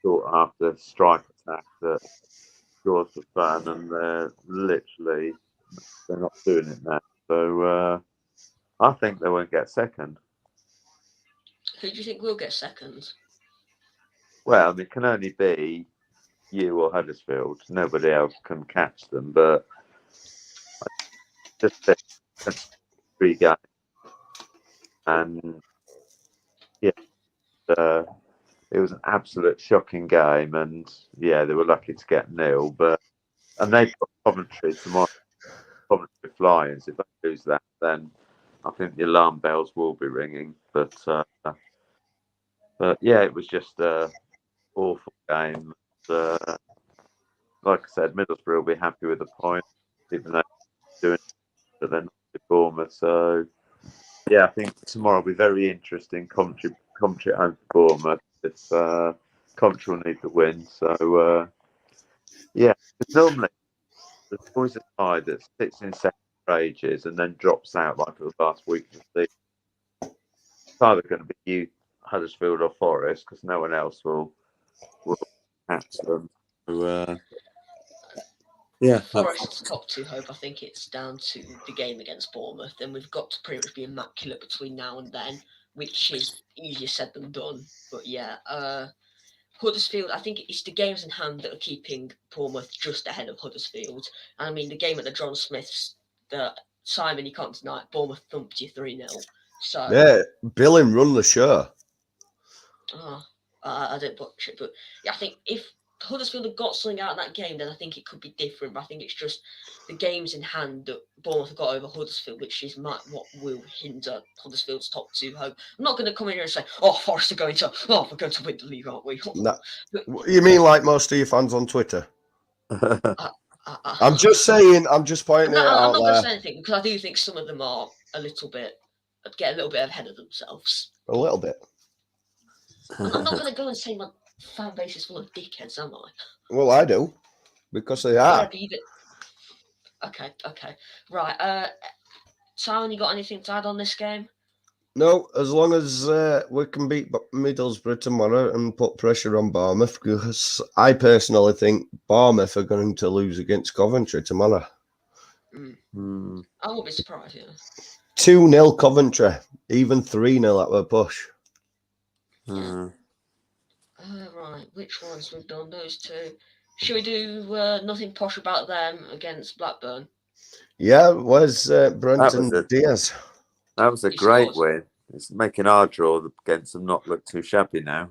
sought after strike attack that scores for fun, and they're not doing it now. So I think they won't get second. Who do you think will get second? Well, it can only be you or Huddersfield. Nobody else can catch them. But just 3 games, and it was an absolute shocking game, and they were lucky to get 0. And they've got Coventry tomorrow. Coventry Flyers. If they lose that, then I think the alarm bells will be ringing. But it was just an awful game. Like I said, Middlesbrough will be happy with the point, even though they're doing it, but they're not with Bournemouth. So I think tomorrow will be very interesting. Coventry at home to Bournemouth. If Coventry will need the win. So normally there's always a side that sits in second for ages and then drops out like it was last week. It's either going to be you, Huddersfield, or Forest, because no one else will catch them. So, Forest's top 2 hope. I think it's down to the game against Bournemouth. Then we've got to pretty much be immaculate between now and then, which is easier said than done. But Huddersfield, I think it's the games in hand that are keeping Bournemouth just ahead of Huddersfield. And I mean, the game at the John Smiths, Simon, you can't deny it, Bournemouth thumped you 3-0. So Billing run the show. I don't watch it, but I think if Huddersfield had got something out of that game, then I think it could be different. But I think it's just the games in hand that Bournemouth have got over Huddersfield, which is what will hinder Huddersfield's top 2 hope. I'm not going to come in here and say, Forest are we're going to win the league, aren't we? No. You mean like most of your fans on Twitter? I'm just saying, I'm just pointing it out. I'm not going to say anything, because I do think some of them are get a little bit ahead of themselves. A little bit. I'm not going to go and say my fan base is full of dickheads, am I? Well, I do, because they are. Okay. Right. Simon, you got anything to add on this game? No, as long as we can beat Middlesbrough tomorrow and put pressure on Bournemouth, because I personally think Bournemouth are going to lose against Coventry tomorrow. I won't be surprised, 2-0 Coventry, even 3-0 at the push. Right, which ones we've done? Those 2. Should we do nothing posh about them against Blackburn? Yeah, where's Brenton Diaz? That was a great win. It's making our draw against them not look too shabby now.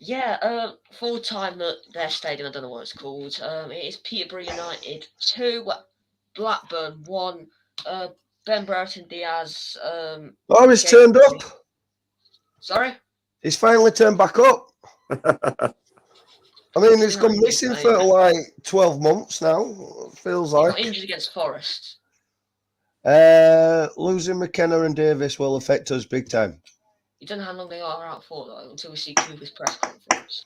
Yeah, full time at their stadium. I don't know what it's called. It is Peterborough United 2, Blackburn 1. Ben Brereton Diaz. Oh, he's Gave turned up. Sorry. He's finally turned back up. I mean, he's gone missing for like 12 months now. It feels He like. got injured against Forest. Losing McKenna and Davis will affect us big time. You don't know how long they are out for though, until we see Cooper's press conference.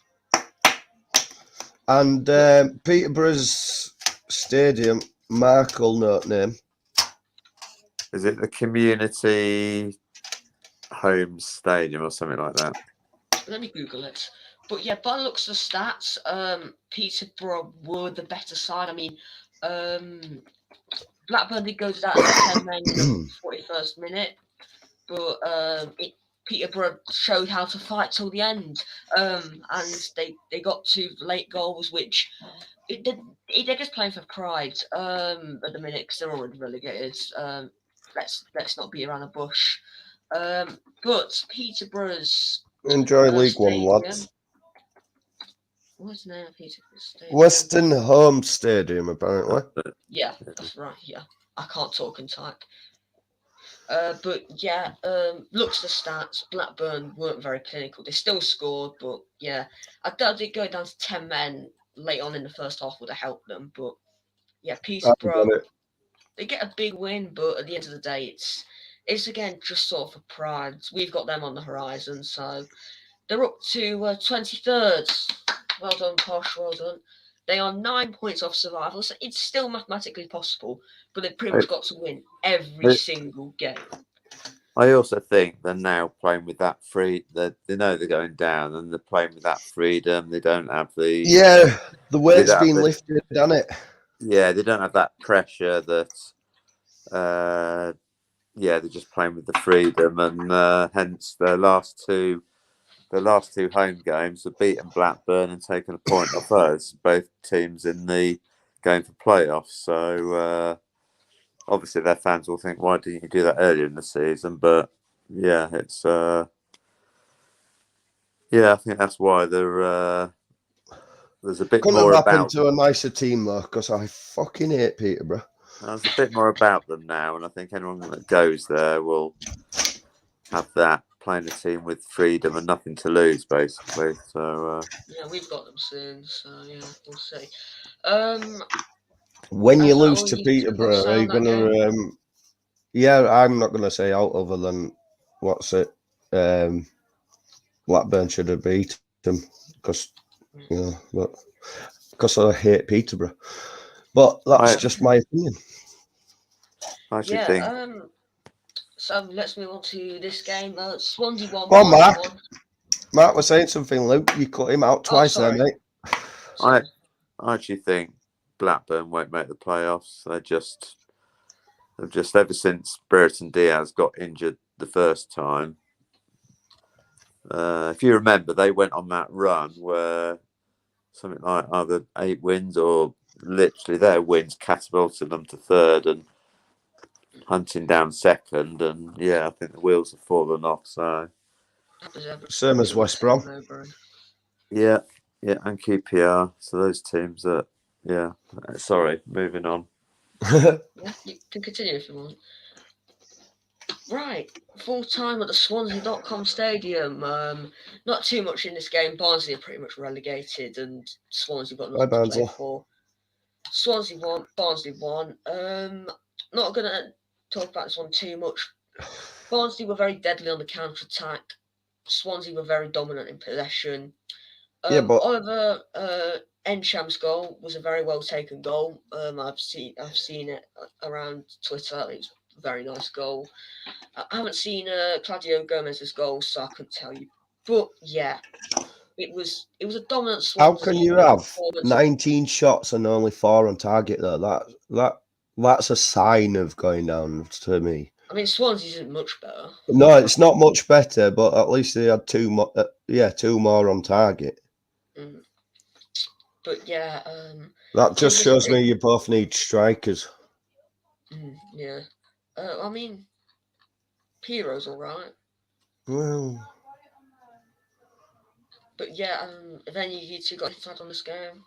And Peterborough's stadium, Mark will note name. Is it the Community Home Stadium or something like that? Let me Google it. But yeah, by the looks of the stats, Peterborough were the better side. I mean, Blackburn did go to that as 10 men in the 41st minute, but Peterborough showed how to fight till the end, and they got to late goals, which they're just playing for pride at the minute because they're already relegated. Let's not beat around the bush. But Peterborough's Enjoy League stadium, One, lads. What's the name of Peterborough's stadium? Western Home Stadium, apparently. Yeah, that's right. Yeah, I can't talk and type. But yeah, looks at the stats. Blackburn weren't very clinical. They still scored, but yeah, I doubt it go down to 10 men late on in the first half would have helped them. But yeah, Peterborough, they get a big win, but at the end of the day, it's again just sort of for pride. We've got them on the horizon, so they're up to 23rd. Well done, Posh. Well done. They are 9 points off survival, so it's still mathematically possible, but they've pretty much got to win every single game. I also think they're now playing with that they know they're going down, and they're playing with that freedom. They don't have the the weight's been lifted, hasn't it? Yeah, they don't have that pressure that. They're just playing with the freedom, and hence their last two home games have beaten Blackburn and taken a point off us. Both teams in the going for playoffs. So obviously their fans will think, why didn't you do that earlier in the season? But yeah, it's I think that's why there's a bit Couldn't more have happened about to a nicer team though, because I fucking hate Peterborough. There's a bit more about them now, and I think anyone that goes there will have that, playing a team with freedom and nothing to lose, basically. So yeah, we've got them soon. So yeah, we'll see. When you lose to Peterborough, are you gonna? I'm not gonna say out other than Blackburn should have beat them because because I hate Peterborough. But that's just my opinion. I actually think. So let's move on to this game. Swansea won. Go on, Mark. Mark was saying something, Luke. You cut him out twice there, mate. I actually think Blackburn won't make the playoffs. They've just ever since Brereton Diaz got injured the first time. If you remember, they went on that run where something like either 8 wins or literally their wins catapulted them to third and hunting down second. And yeah, I think the wheels have fallen off. So same as West Brom. Yeah, and QPR. So those teams that, sorry, moving on. Yeah, you can continue if you want. Right, full time at the Swansea.com Stadium. Not too much in this game. Barnsley are pretty much relegated, and Swansea got nothing to play for. Swansea won, Barnsley won. Not gonna talk about this one too much. Barnsley were very deadly on the counter attack. Swansea were very dominant in possession. Oliver Ensham's goal was a very well taken goal. I've seen it around Twitter. It's a very nice goal. I haven't seen Claudio Gomez's goal, so I couldn't tell you. But yeah, it was a dominant Swansea. How can you have 19 shots and only 4 on target though? That's a sign of going down to me. I mean, Swansea isn't much better. No, it's not much better, but at least they had 2 more. 2 more on target. But yeah, that just shows me you both need strikers. Yeah, I mean, Piro's all right. Well, But yeah, if any of you two got anything to add on this game?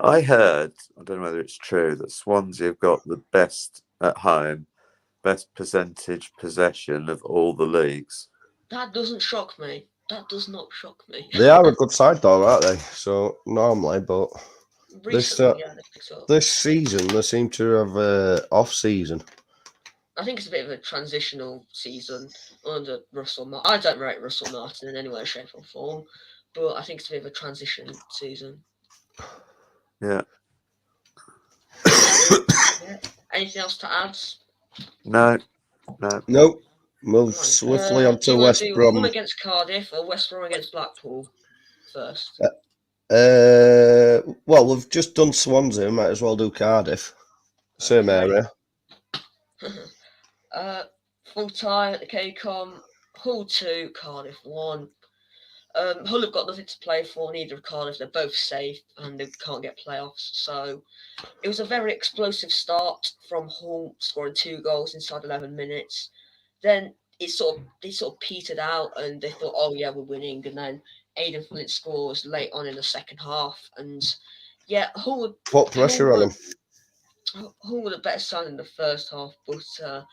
I heard, I don't know whether it's true, that Swansea have got the best at home, best percentage possession of all the leagues. That doesn't shock me. That does not shock me. They are a good side, though, aren't they? So normally, but Recently, yeah, they picked up. this season they seem to have off season. I think it's a bit of a transitional season under Russell Martin. I don't rate Russell Martin in any way, shape, or form, but I think it's a bit of a transition season. Yeah. Yeah. Anything else to add? No. Nope. Move swiftly on to West Brom. Home against Cardiff or West Brom against Blackpool first? Well, we've just done Swansea. Might as well do Cardiff. Same area. Full time at the KCOM. Hull 2, Cardiff 1. Hull have got nothing to play for, neither of Cardiff. They're both safe and they can't get playoffs. So it was a very explosive start from Hull, scoring 2 goals inside 11 minutes. Then they sort of petered out and they thought, oh yeah, we're winning. And then Aidan Flint scores late on in the second half. And yeah, Hull would put pressure on them. Hull were the better side in the first half, but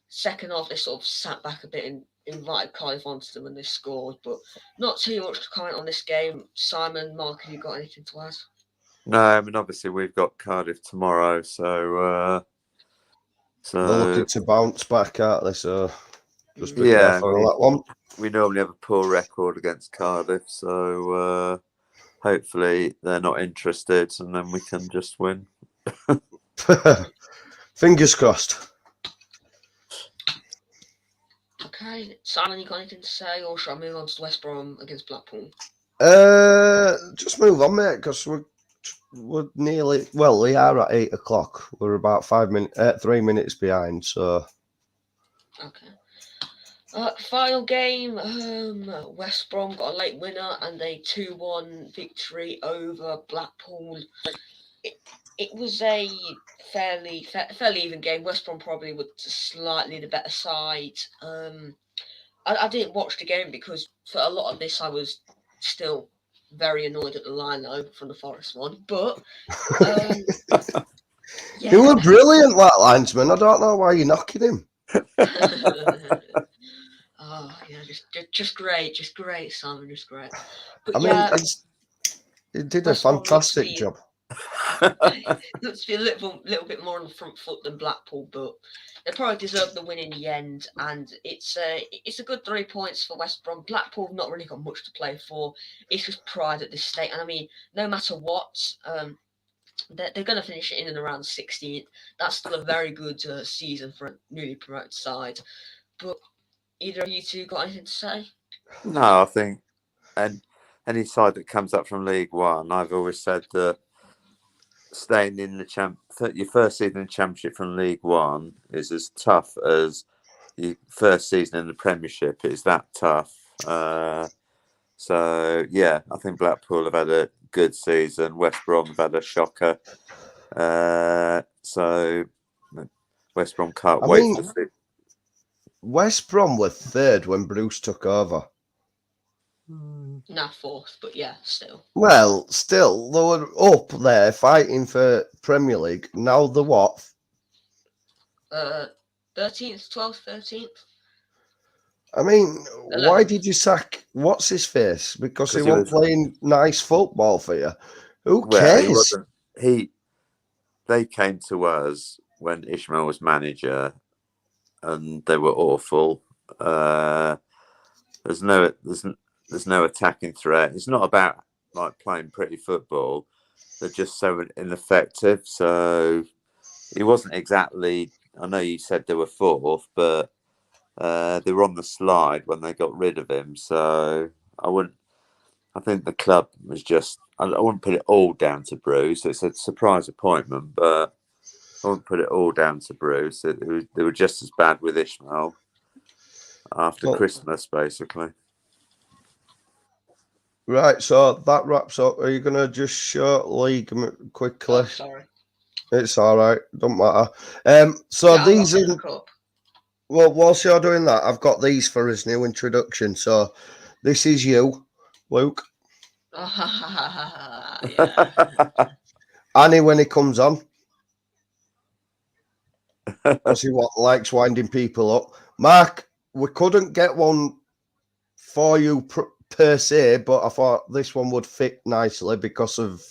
second half they sort of sat back a bit and invited Cardiff onto them and they scored. But not too much to comment on this game. Simon, Mark, have you got anything to add? No, I mean obviously we've got Cardiff tomorrow, so they're looking to bounce back, aren't they? So just be careful on that one. We normally have a poor record against Cardiff, so hopefully they're not interested, and then we can just win. Fingers crossed. Okay, Simon, you got anything to say, or shall I move on to West Brom against Blackpool? Just move on, mate, because we're nearly. Well, we are at 8 o'clock. We're about 3 minutes behind. So. Okay. Final game. West Brom got a late winner and a 2-1 victory over Blackpool. It was a fairly even game. West Brom probably was slightly the better side. I didn't watch the game because for a lot of this I was still very annoyed at the line though from the Forest one. But he was brilliant, that linesman. I don't know why you're knocking him. Oh yeah, just great, Simon, just great. But I mean, he did a fantastic job. Looks to be a little bit more on the front foot than Blackpool, but they probably deserve the win in the end. And it's a good 3 points for West Brom. Blackpool have not really got much to play for. It's just pride at this stage. And I mean, no matter what, they're going to finish it in and around 16th. That's still a very good season for a newly promoted side. But either of you two got anything to say? No, I think, and any side that comes up from League One, I've always said that staying in the your first season in the Championship from League One is as tough as your first season in the Premiership. It's that tough. So yeah, I think Blackpool have had a good season. West Brom have had a shocker. So West Brom can't wait to see. West Brom were third when Bruce took over. Nah, fourth, but yeah, still. Well, still, they were up there fighting for Premier League. Now they're what? 13th, 12th, 13th. I mean, 11th. Why did you sack what's his face? Because he wasn't playing nice football for you. Who cares? They came to us when Ishmael was manager, and they were awful. There's no attacking threat. It's not about like playing pretty football. They're just so ineffective. So it wasn't exactly. I know you said they were fourth, but they were on the slide when they got rid of him. So I think the club was just. I wouldn't put it all down to Bruce. It's a surprise appointment, but I wouldn't put it all down to Bruce. They were just as bad with Ishmael after Christmas, basically. Right, so that wraps up. Are you going to just show league quickly? Oh, sorry. It's all right. Don't matter. So yeah, these are... Well, whilst you're doing that, I've got these for his new introduction. So this is you, Luke. Yeah. Annie when he comes on. Because he likes winding people up. Mark, we couldn't get one for you per se, but I thought this one would fit nicely because of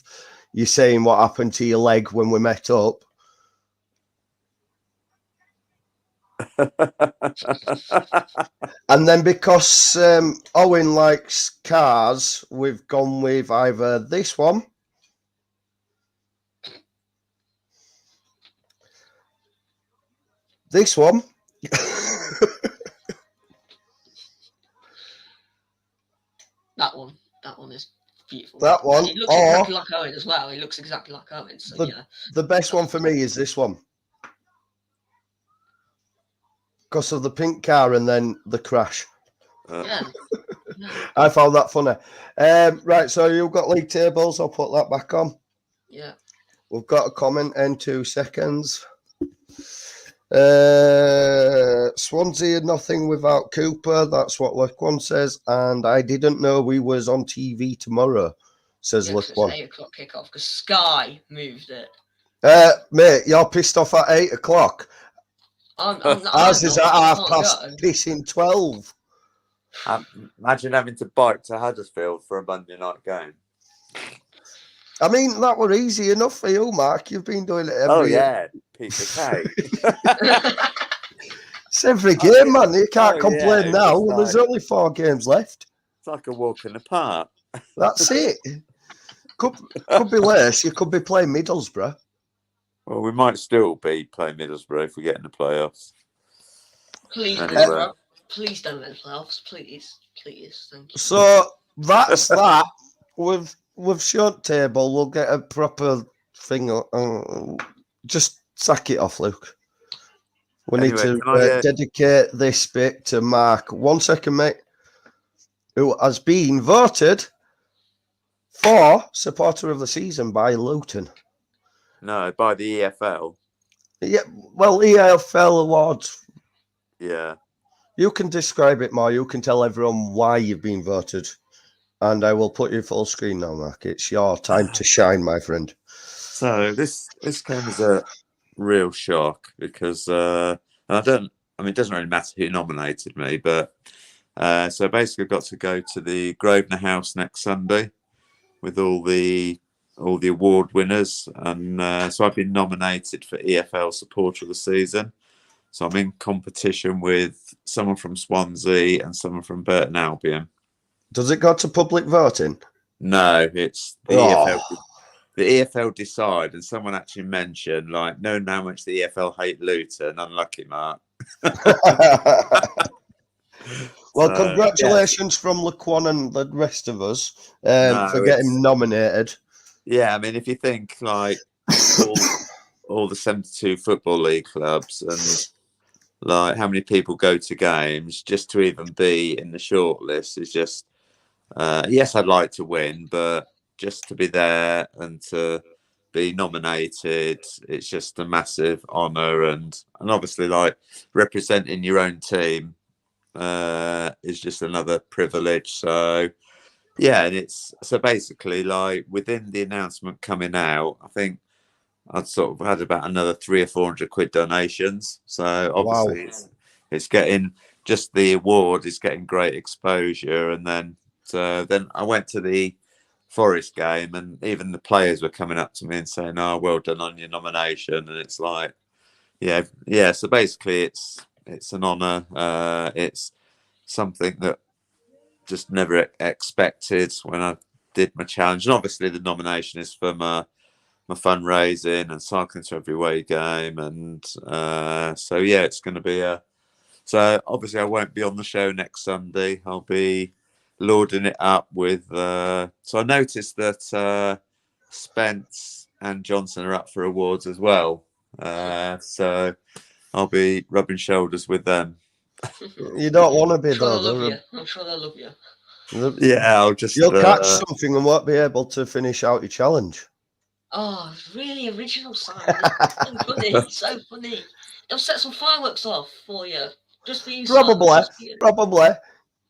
you saying what happened to your leg when we met up. And then because Owen likes cars, we've gone with either this one, this one, That one is beautiful. that one, He looks exactly like Owen as well. He looks exactly like Owen. So the best one for me is this one. Because of the pink car and then the crash. Yeah. I found that funny. Right, so you've got league tables. I'll put that back on. Yeah. We've got a comment in 2 seconds. Swansea had nothing without Cooper. That's what Lequan says. And I didn't know we was on TV tomorrow, says Lequan. It's 8 o'clock kickoff because Sky moved it. Mate, you're pissed off at 8 o'clock. Ours is at 12:30, pissing 12. Imagine having to bike to Huddersfield for a Monday night game. I mean, that were easy enough for you, Mark. You've been doing it every year. Piece of cake. It's every game, man. You can't complain now. Like, there's only 4 games left. It's like a walk in the park. That's it. Could be worse. You could be playing Middlesbrough. Well, we might still be playing Middlesbrough if we get in the playoffs. Please, please don't make the playoffs. Please. Thank you. So that's that. With short table, we'll get a proper thing. Just sack it off, Luke. We need to dedicate this bit to Mark. 1 second, mate. Who has been voted for supporter of the season by Luton. No, by the EFL. Yeah, well, EFL awards. Yeah. You can describe it more. You can tell everyone why you've been voted. And I will put you full screen now, Mark. It's your time to shine, my friend. So this came as a real shock because it doesn't really matter who nominated me, but so basically I got to go to the Grosvenor House next Sunday with all the award winners, and so I've been nominated for EFL Supporter of the Season. So I'm in competition with someone from Swansea and someone from Burton Albion. Does it go to public voting? No, it's the EFL. The EFL decide, and someone actually mentioned, like, knowing how much the EFL hate Luton, unlucky, Mark. Well, congratulations from Lequan and the rest of us for getting nominated. Yeah, I mean, if you think, like, all the 72 Football League clubs and, like, how many people go to games, just to even be in the shortlist is just, yes, I'd like to win, but just to be there and to be nominated, it's just a massive honour, and obviously, like, representing your own team is just another privilege. So yeah, and it's so basically, like, within the announcement coming out, I think I'd sort of had about another 300 or 400 quid donations. So obviously it's getting, just the award is getting great exposure. And then I went to the Forest game, and even the players were coming up to me and saying, "Oh, well done on your nomination." And it's like, yeah. So basically, it's an honour. It's something that just never expected when I did my challenge. And obviously, the nomination is for my fundraising and cycling to every away game. And so yeah, it's going to be so obviously I won't be on the show next Sunday. I'll be loading it up with so I noticed that Spence and Johnson are up for awards as well, so I'll be rubbing shoulders with them. You don't want to be, though. I'm sure they'll love you. Yeah, you'll catch something and won't be able to finish out your challenge. Oh, really original, Simon. So funny. They'll set some fireworks off for you. Just for you, Probably.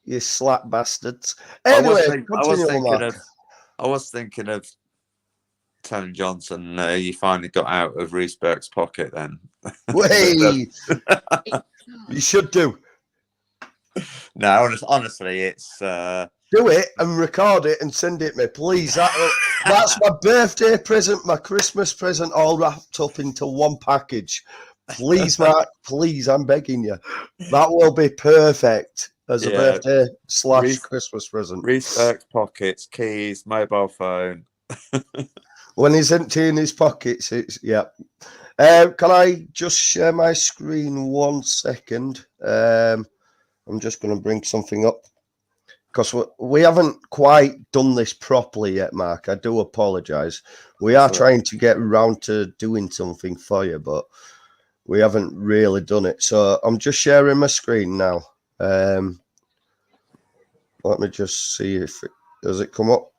You slap bastards. Anyway, I was thinking of I was thinking of telling Johnson you finally got out of Reece Burke's pocket then. Way, you should do. No, honestly, it's Do it and record it and send it me, please. That's my birthday present, my Christmas present, all wrapped up into one package. Please, Mark, please, I'm begging you. That will be perfect as a birthday / Christmas present. Reece Burke's pockets, keys, mobile phone. When he's emptying his pockets, it's yeah. Can I just share my screen 1 second? I'm just going to bring something up because we haven't quite done this properly yet, Mark. I do apologise. We are trying to get around to doing something for you, but we haven't really done it. So I'm just sharing my screen now. Let me just see if does it come up.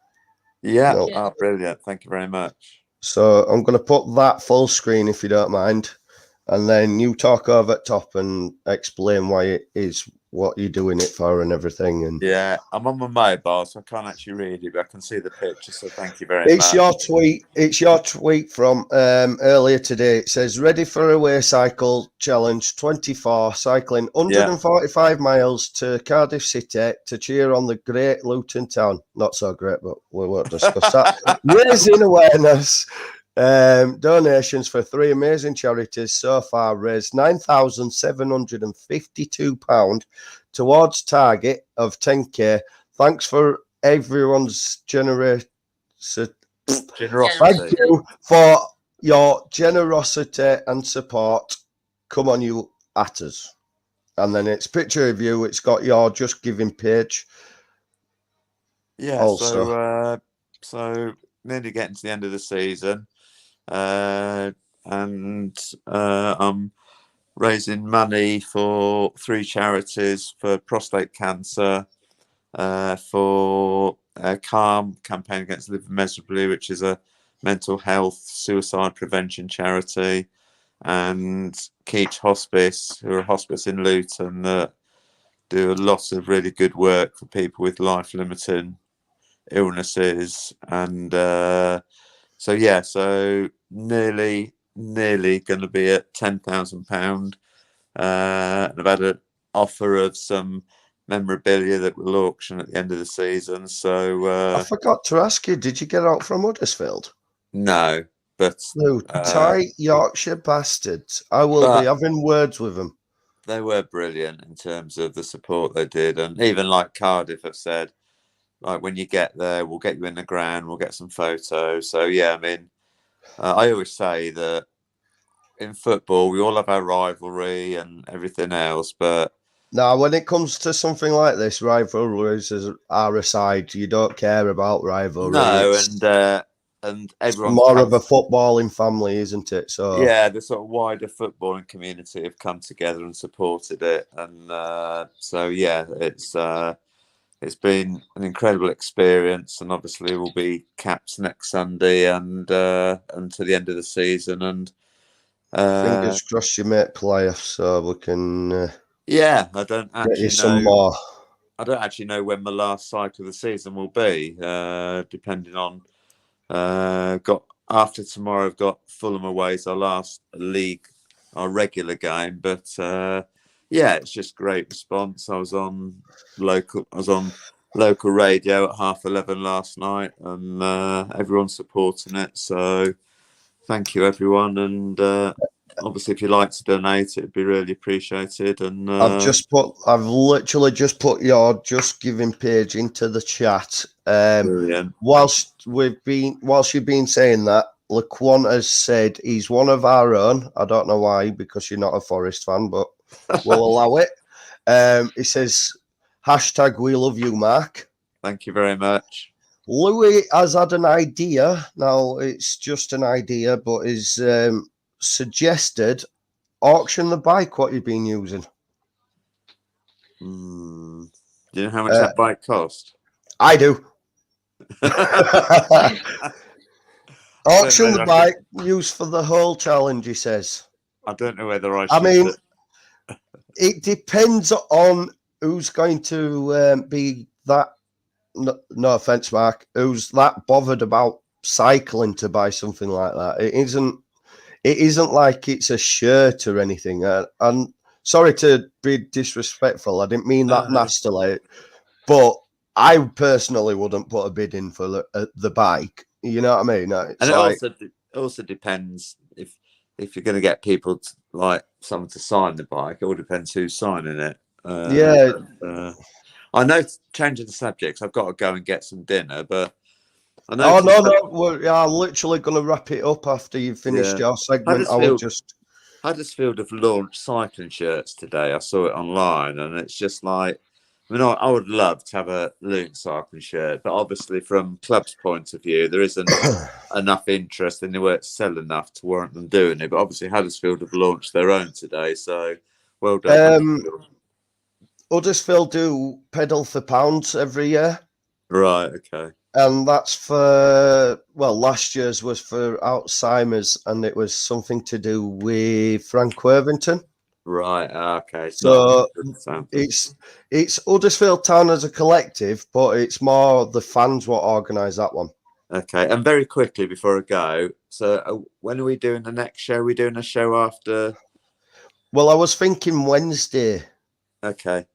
Yeah. No. Oh, brilliant. Thank you very much. So I'm going to put that full screen if you don't mind. And then you talk over at top and explain why it is, what you're doing it for and everything. And yeah, I'm on my mobile, so I can't actually read it, but I can see the picture. So thank you very much. It's your tweet from earlier today. It says, ready for away cycle challenge 24, cycling 145 miles to Cardiff City to cheer on the great Luton Town. Not so great, but we won't discuss that. Raising awareness. Donations for 3 amazing charities so far raised £9,752 towards target of 10k. Thanks for everyone's generosity. Thank you for your generosity and support. Come on, you atters. And then it's picture of you. It's got your Just Giving page. Yeah. Also. So nearly getting to the end of the season. And I'm raising money for 3 charities for prostate cancer, for CALM, Campaign Against Living Miserably, which is a mental health suicide prevention charity, and Keach Hospice, who are a hospice in Luton that do a lot of really good work for people with life-limiting illnesses. And so nearly going to be at £10,000. And I've had an offer of some memorabilia that will auction at the end of the season. So I forgot to ask you, did you get out from Huddersfield? No, but tight Yorkshire bastards. I will be having words with them. They were brilliant in terms of the support they did, and even like Cardiff have said, like, when you get there, we'll get you in the ground, we'll get some photos. So yeah, I mean, I always say that in football we all have our rivalry and everything else, but now when it comes to something like this, rivalries are aside. You don't care about rivalry. No, and everyone's more of a footballing family, isn't it? So yeah, the sort of wider footballing community have come together and supported it, and so yeah, it's been an incredible experience, and obviously we'll be capped next Sunday and until the end of the season. And fingers crossed you make playoffs so we can. Yeah, I don't actually get you some know. More. I don't actually know when the last cycle of the season will be, depending on. After tomorrow, I've got Fulham away as our last league, our regular game. But yeah, it's just great response. I was on local radio at 11:30 last night, and everyone's supporting it. So thank you, everyone, and obviously, if you'd like to donate, it'd be really appreciated. And I've literally just put your Just Giving page into the chat. Brilliant. Whilst you've been saying that, Laquan has said he's one of our own. I don't know why, because you're not a Forest fan, but we'll allow it. He says, # we love you, Mark. Thank you very much. Louis has had an idea. Now, it's just an idea, but is suggested auction the bike what you've been using. Do you know how much that bike cost? I do. Auction the bike used for the whole challenge, he says. I don't know whether I mean, it depends on who's going to be that no offense, Mark, who's that bothered about cycling to buy something like that? It isn't like it's a shirt or anything. And sorry to be disrespectful, I didn't mean that nastily, but I personally wouldn't put a bid in for the bike. You know what I mean? It's And like, it also depends if you're going to get people to, like someone to sign the bike. It all depends who's signing it. yeah. I know, changing the subjects, I've got to go and get some dinner, but I Oh noticed. I'm literally going to wrap it up after you've finished your segment. Huddersfield have launched cycling shirts today. I saw it online, and it's just like, I mean, I would love to have a Luton cycling shirt, but obviously, from club's point of view, there isn't enough interest and they won't sell enough to warrant them doing it. But obviously, Huddersfield have launched their own today, so well done. Huddersfield do pedal for pounds every year. Right, okay. And that's for, last year's was for Alzheimer's, and it was something to do with Frank Worthington. Right, okay. So it's Huddersfield Town as a collective, but it's more the fans what organise that one. Okay, and very quickly before I go, so when are we doing the next show? Are we doing a show after? Well, I was thinking Wednesday. Okay.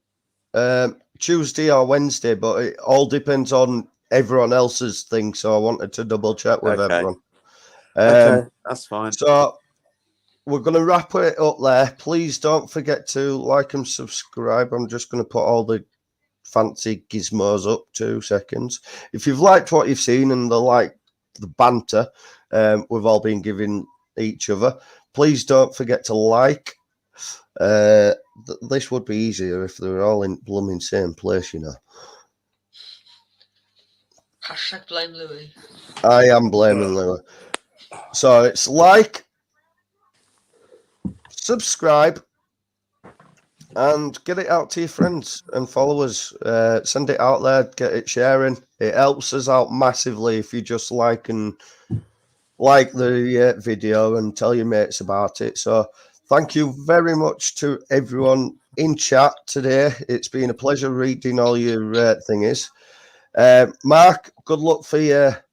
Tuesday or Wednesday, but it all depends on everyone else's thing. So I wanted to double check with everyone. Okay, that's fine. So we're going to wrap it up there. Please don't forget to like and subscribe. I'm just going to put all the fancy gizmos up. 2 seconds. If you've liked what you've seen and the banter we've all been giving each other, please don't forget to like. This would be easier if they were all in blooming same place, you know. Hashtag blame Louis. I am blaming Louis. So it's like, subscribe, and get it out to your friends and followers. Send it out there, get it sharing. It helps us out massively if you just like the video and tell your mates about it. So thank you very much to everyone in chat today. It's been a pleasure reading all your thingies. Mark, good luck for your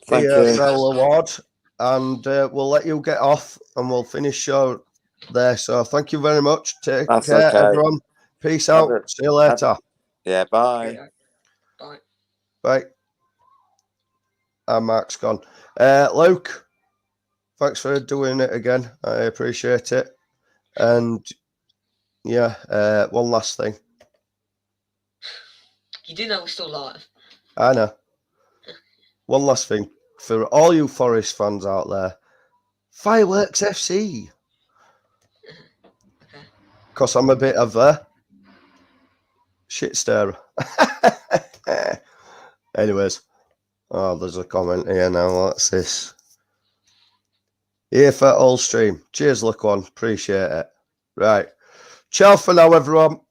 Fell Award, and we'll let you get off and we'll finish show there. So thank you very much. Take care, everyone. Peace out. See you later. Bye. Bye. Bye. And Mark's gone. Luke, thanks for doing it again. I appreciate it. And one last thing. You do know we're still live. I know. One last thing for all you Forest fans out there. Fireworks FC. Because I'm a bit of a shit stirrer. Anyways. Oh, there's a comment here now. What's this? Here for all stream. Cheers, look one. Appreciate it. Right. Ciao for now, everyone.